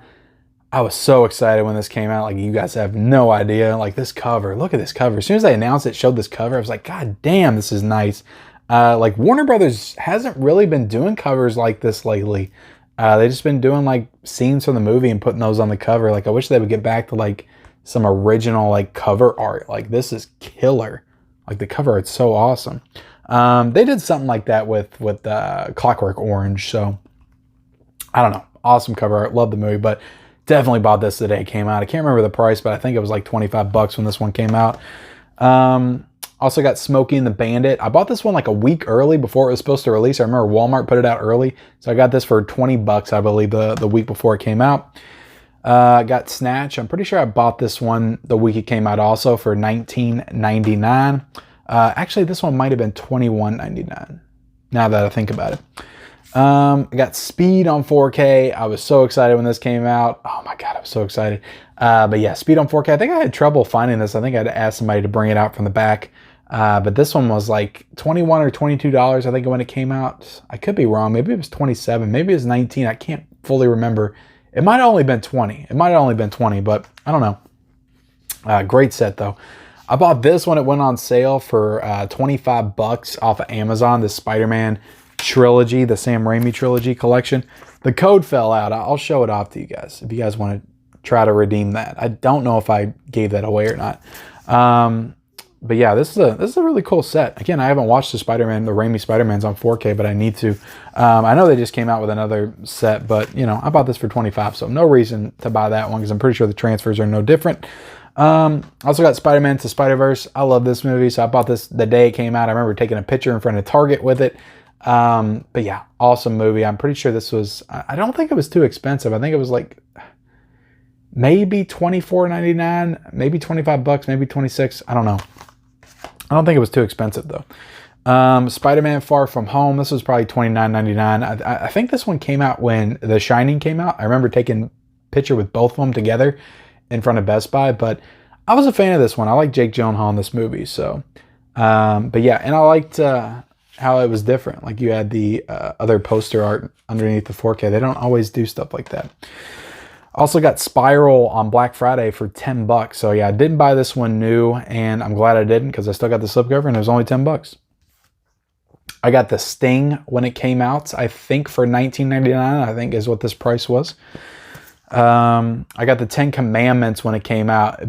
I was so excited when this came out. Like, you guys have no idea. Like, this cover. Look at this cover. As soon as they announced it, showed this cover, I was like, God damn, this is nice. Like, Warner Brothers hasn't really been doing covers like this lately. They've just been doing, like, scenes from the movie and putting those on the cover. Like, I wish they would get back to, like, some original, like, cover art. Like, this is killer. Like, the cover art's so awesome. They did something like that with Clockwork Orange. So, I don't know. Awesome cover art. Love the movie, but definitely bought this the day it came out. I can't remember the price, but I think it was like 25 bucks when this one came out. Also got Smokey and the Bandit. I bought this one like a week early before it was supposed to release. I remember Walmart put it out early. So I got this for 20 bucks, I believe, the week before it came out. Got Snatch. I'm pretty sure I bought this one the week it came out also for $19.99. Actually, this one might have been $21.99 now that I think about it. I got Speed on 4K. I was so excited when this came out. Oh my God, I was so excited. But yeah, Speed on 4K. I think I had trouble finding this. I think I had to ask somebody to bring it out from the back. But this one was like $21 or $22, I think, when it came out. I could be wrong. Maybe it was $27. Maybe it was $19. I can't fully remember. It might have only been $20. It might have only been $20, but I don't know. Great set, though. I bought this when it went on sale for 25 bucks off of Amazon, the Spider-Man trilogy, the Sam Raimi trilogy collection. The code fell out. I'll show it off to you guys if you guys want to try to redeem that. I don't know if I gave that away or not. But yeah, this is a really cool set. Again, I haven't watched the Raimi Spider-Mans on 4K, but I need to. I know they just came out with another set, but you know, I bought this for 25, so no reason to buy that one because I'm pretty sure the transfers are no different. Also got Spider-Man to Spider-Verse. I love this movie, so I bought this the day it came out. I remember taking a picture in front of Target with it. But yeah, awesome movie. I'm pretty sure this was, I don't think it was too expensive. I think it was like maybe $24.99, maybe 25 bucks, maybe 26. I don't know. I don't think it was too expensive though. Spider-Man Far From Home. This was probably $29.99. I think this one came out when The Shining came out. I remember taking a picture with both of them together in front of Best Buy, but I was a fan of this one. I like Jake Gyllenhaal in this movie. So, but yeah, and I liked, how it was different. Like you had the other poster art underneath the 4K. They don't always do stuff like that. Also got Spiral on Black Friday for 10 bucks. So yeah, I didn't buy this one new, and I'm glad I didn't because I still got the slipcover and it was only 10 bucks. I got the Sting when it came out, I think for $19.99, I think is what this price was. I got the 10 Commandments when it came out.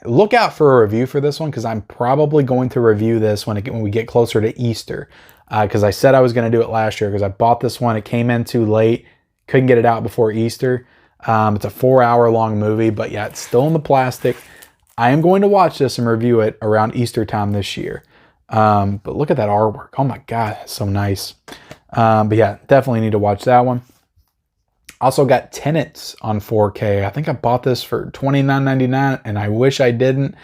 Look out for a review for this one because I'm probably going to review this when we get closer to Easter. Because I said I was going to do it last year because I bought this one. It came in too late. Couldn't get it out before Easter. It's a 4-hour-long movie, but yeah, it's still in the plastic. I am going to watch this and review it around Easter time this year. But look at that artwork. Oh my God, it's so nice. But yeah, definitely need to watch that one. Also got Tenets on 4K. I think I bought this for $29.99, and I wish I didn't.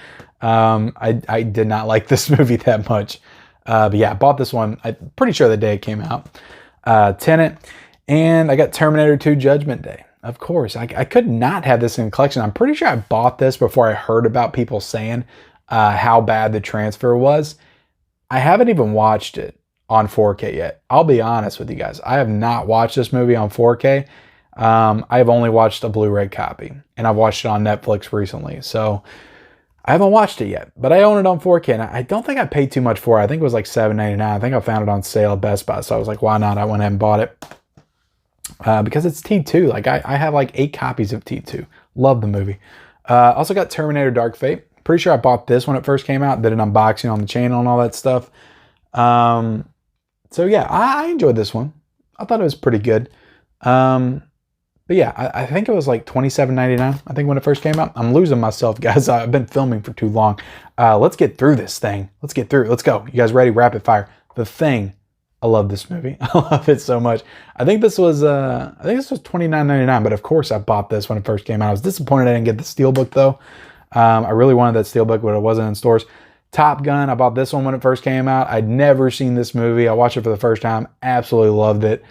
I did not like this movie that much. But yeah, I bought this one, I'm pretty sure the day it came out. Tenet. And I got Terminator 2 Judgment Day. Of course, I could not have this in the collection. I'm pretty sure I bought this before I heard about people saying how bad the transfer was. I haven't even watched it on 4K yet. I'll be honest with you guys. I have not watched this movie on 4K. I have only watched a Blu-ray copy, and I've watched it on Netflix recently. So I haven't watched it yet, but I own it on 4K, and I don't think I paid too much for it. I think it was like $7.99. I think I found it on sale at Best Buy, so I was like, why not? I went ahead and bought it because it's T2. Like I have like 8 copies of T2. Love the movie. Also got Terminator Dark Fate. Pretty sure I bought this when it first came out. Did an unboxing on the channel and all that stuff. So yeah, I enjoyed this one. I thought it was pretty good. But yeah, I think it was like $27.99, I think, when it first came out. I'm losing myself, guys. I've been filming for too long. Let's get through this thing. Let's get through it. Let's go. You guys ready? Rapid fire. The Thing. I love this movie. I love it so much. I think this was $29.99, but of course I bought this when it first came out. I was disappointed I didn't get the Steelbook though. I really wanted that Steelbook, but it wasn't in stores. Top Gun. I bought this one when it first came out. I'd never seen this movie. I watched it for the first time. Absolutely loved it.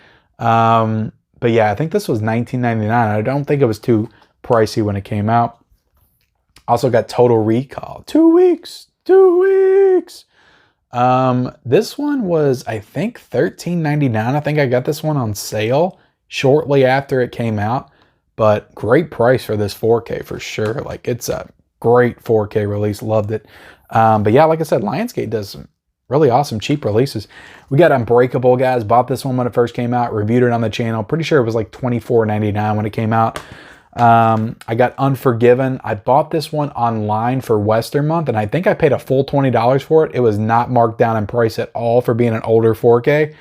But yeah, I think this was $19.99. I don't think it was too pricey when it came out. Also got Total Recall. 2 weeks. 2 weeks. This one was, I think, $13.99. I think I got this one on sale shortly after it came out. But great price for this 4K for sure. Like, it's a great 4K release. Loved it. But yeah, like I said, Lionsgate does some really awesome cheap releases. We got Unbreakable, guys. Bought this one when it first came out. Reviewed it on the channel. Pretty sure it was like $24.99 when it came out. I got Unforgiven. I bought this one online for Western Month, and I think I paid a full $20 for it. It was not marked down in price at all for being an older 4K.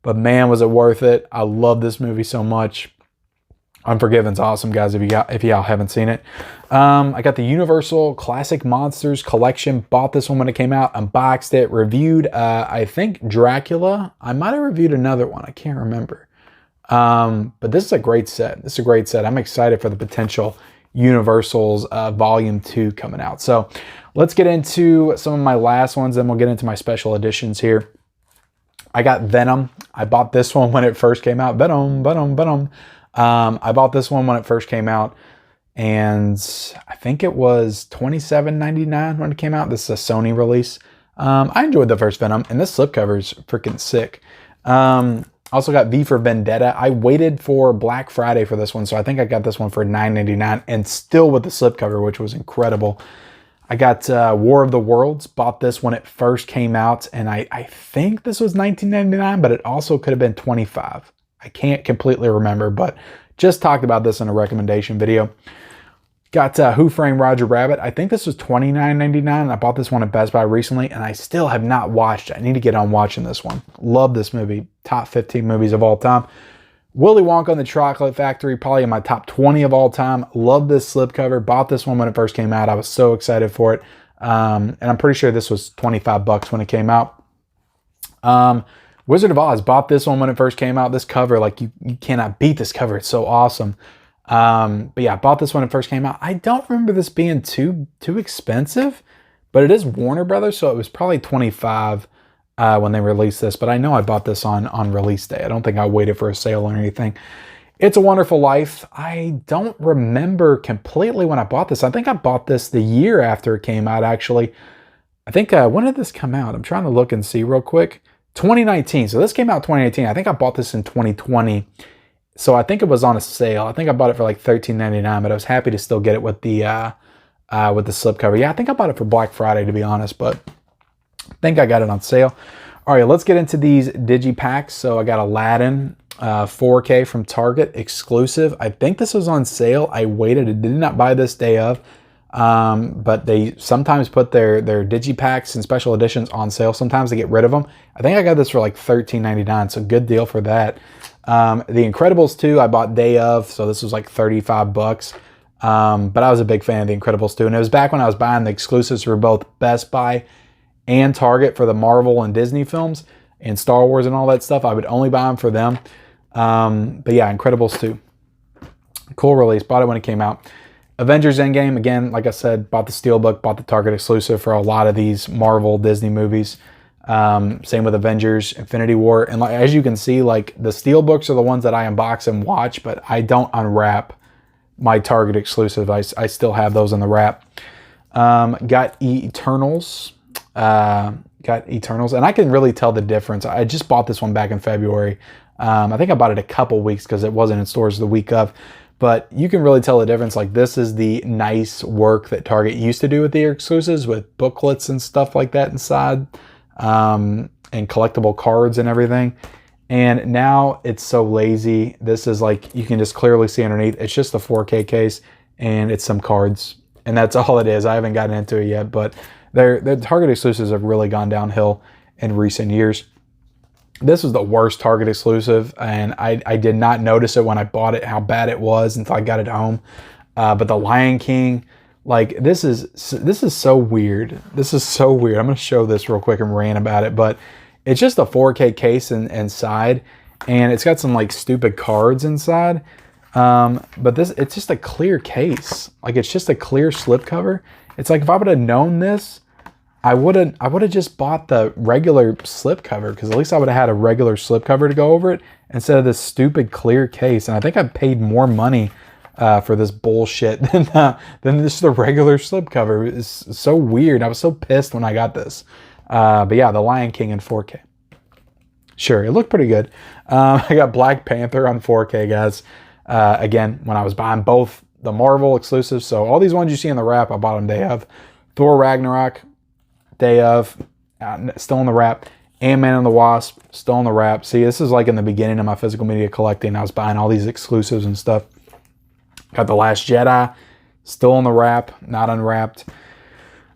But man, was it worth it. I love this movie so much. Unforgiven's awesome, guys, if y'all haven't seen it. I got the Universal Classic Monsters Collection. Bought this one when it came out. Unboxed it. Reviewed, I think, Dracula. I might have reviewed another one. I can't remember. But this is a great set. This is a great set. I'm excited for the potential Universal's Volume 2 coming out. So let's get into some of my last ones, then we'll get into my special editions here. I got Venom. I bought this one when it first came out. Venom. I bought this one when it first came out, and I think it was $27.99 when it came out. This is a Sony release. I enjoyed the first Venom, and this slipcover is freaking sick. Also got V for Vendetta. I waited for Black Friday for this one, so I think I got this one for $9.99, and still with the slipcover, which was incredible. I got War of the Worlds. Bought this when it first came out, and I think this was $19.99, but it also could have been $25. I can't completely remember, but just talked about this in a recommendation video. Got Who Framed Roger Rabbit. I think this was $29.99. I bought this one at Best Buy recently, and I still have not watched it. I need to get on watching this one. Love this movie. Top 15 movies of all time. Willy Wonka and the Chocolate Factory, probably in my top 20 of all time. Love this slipcover. Bought this one when it first came out. I was so excited for it. And I'm pretty sure this was $25 when it came out. Wizard of Oz. Bought this one when it first came out. This cover, like, you cannot beat this cover. It's so awesome. But yeah, I bought this when it first came out. I don't remember this being too expensive, but it is Warner Brothers, so it was probably $25 when they released this. But I know I bought this on release day. I don't think I waited for a sale or anything. It's a Wonderful Life. I don't remember completely when I bought this. I think I bought this the year after it came out, actually. I think, when did this come out? I'm trying to look and see real quick. 2019. So this came out 2018. I think I bought this in 2020. So I think it was on a sale. I think I bought it for like $13.99, but I was happy to still get it with the slipcover. Yeah, I think I bought it for Black Friday, to be honest, but I think I got it on sale. All right, let's get into these digipacks. So I got Aladdin 4K from Target exclusive. I think this was on sale. I waited. I did not buy this day of. But they sometimes put their digipacks and special editions on sale. Sometimes they get rid of them. I think I got this for like $13.99, so good deal for that. The Incredibles 2 I bought day of, so this was like $35. But I was a big fan of The Incredibles 2, and it was back when I was buying the exclusives for both Best Buy and Target for the Marvel and Disney films and Star Wars and all that stuff. I would only buy them for them. But yeah, Incredibles 2. Cool release. Bought it when it came out. Avengers Endgame, again, like I said, bought the Steelbook, bought the Target exclusive for a lot of these Marvel Disney movies. Same with Avengers, Infinity War. And like, as you can see, like, the Steelbooks are the ones that I unbox and watch, but I don't unwrap my Target exclusive. I still have those in the wrap. Got Eternals. Got Eternals. And I can really tell the difference. I just bought this one back in February. I think I bought it a couple weeks because it wasn't in stores the week of. but you can really tell the difference. Like, this is the nice work that Target used to do with their exclusives, with booklets and stuff like that inside, and collectible cards and everything. And now it's so lazy. This is like, you can just clearly see underneath, it's just a 4K case and it's some cards, and that's all it is. I haven't gotten into it yet, but their Target exclusives have really gone downhill in recent years. This was the worst Target exclusive, and I did not notice it when I bought it, how bad it was, until I got it home. But the Lion King, like, this is so weird. This is so weird. I'm going to show this real quick and rant about it, but it's just a 4K case inside, and it's got some like stupid cards inside. But it's just a clear case. Like, it's just a clear slipcover. It's like, if I would have known this, I would have just bought the regular slipcover, because at least I would have had a regular slipcover to go over it instead of this stupid clear case. And I think I paid more money for this bullshit than just the regular slipcover. It's so weird. I was so pissed when I got this. But yeah, the Lion King in 4K. Sure, it looked pretty good. I got Black Panther on 4K, guys. Again, when I was buying both the Marvel exclusives, so all these ones you see in the wrap, I bought them day of. Thor Ragnarok, day of, still in the wrap. Ant-Man and the Wasp, still in the wrap. See, this is like in the beginning of my physical media collecting. I was buying all these exclusives and stuff. Got The Last Jedi, still in the wrap, not unwrapped.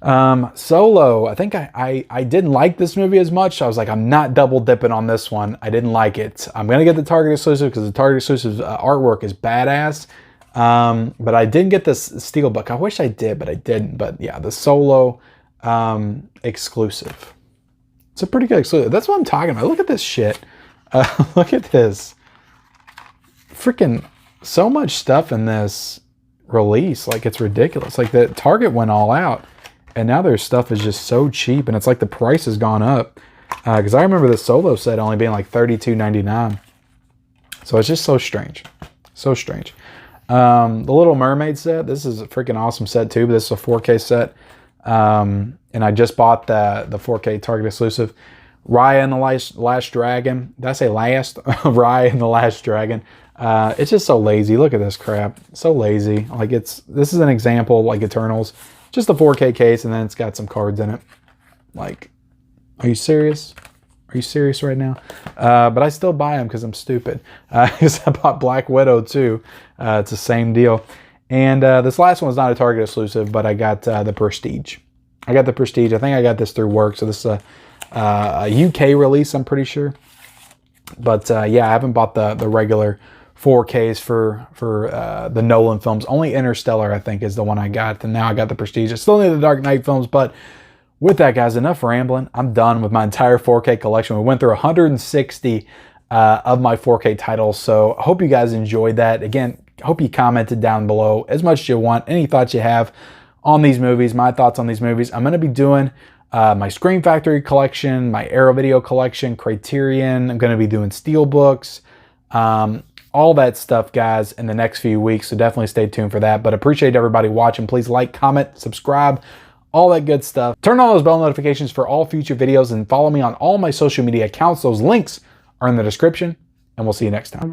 Solo, I think I didn't like this movie as much. I was like, I'm not double dipping on this one. I didn't like it. I'm going to get the Target exclusive because the Target exclusive artwork is badass. But I didn't get this Steelbook. I wish I did, but I didn't. But yeah, the Solo exclusive. It's a pretty good exclusive. That's what I'm talking about. Look at this shit. Look at this. Freaking so much stuff in this release. Like, it's ridiculous. Like, the Target went all out. And now their stuff is just so cheap, and it's like the price has gone up. Because I remember the Solo set only being like $32.99. So it's just so strange. So strange. The Little Mermaid set. This is a freaking awesome set too, but this is a 4K set. And I just bought the 4K Target exclusive. Raya and the Last Dragon. Did I say last? Raya and the Last Dragon. It's just so lazy. Look at this crap. So lazy. Like, this is an example like Eternals. Just a 4K case, and then it's got some cards in it. Like, are you serious? Are you serious right now? But I still buy them because I'm stupid. Because I bought Black Widow too. It's the same deal. And this last one's not a Target exclusive, but I got the Prestige. I got the Prestige. I think I got this through work. So this is a UK release, I'm pretty sure. But yeah, I haven't bought the regular 4Ks for the Nolan films. Only Interstellar, I think, is the one I got. And now I got the Prestige. I still need the Dark Knight films, but with that, guys, enough rambling. I'm done with my entire 4K collection. We went through 160 of my 4K titles, so I hope you guys enjoyed that. Again, I hope you commented down below as much as you want, any thoughts you have on these movies, my thoughts on these movies. I'm going to be doing my Scream Factory collection, my Arrow Video collection, Criterion. I'm going to be doing Steelbooks, all that stuff, guys, in the next few weeks, so definitely stay tuned for that. But appreciate everybody watching. Please like, comment, subscribe, all that good stuff. Turn on those bell notifications for all future videos, and follow me on all my social media accounts. Those links are in the description, and we'll see you next time.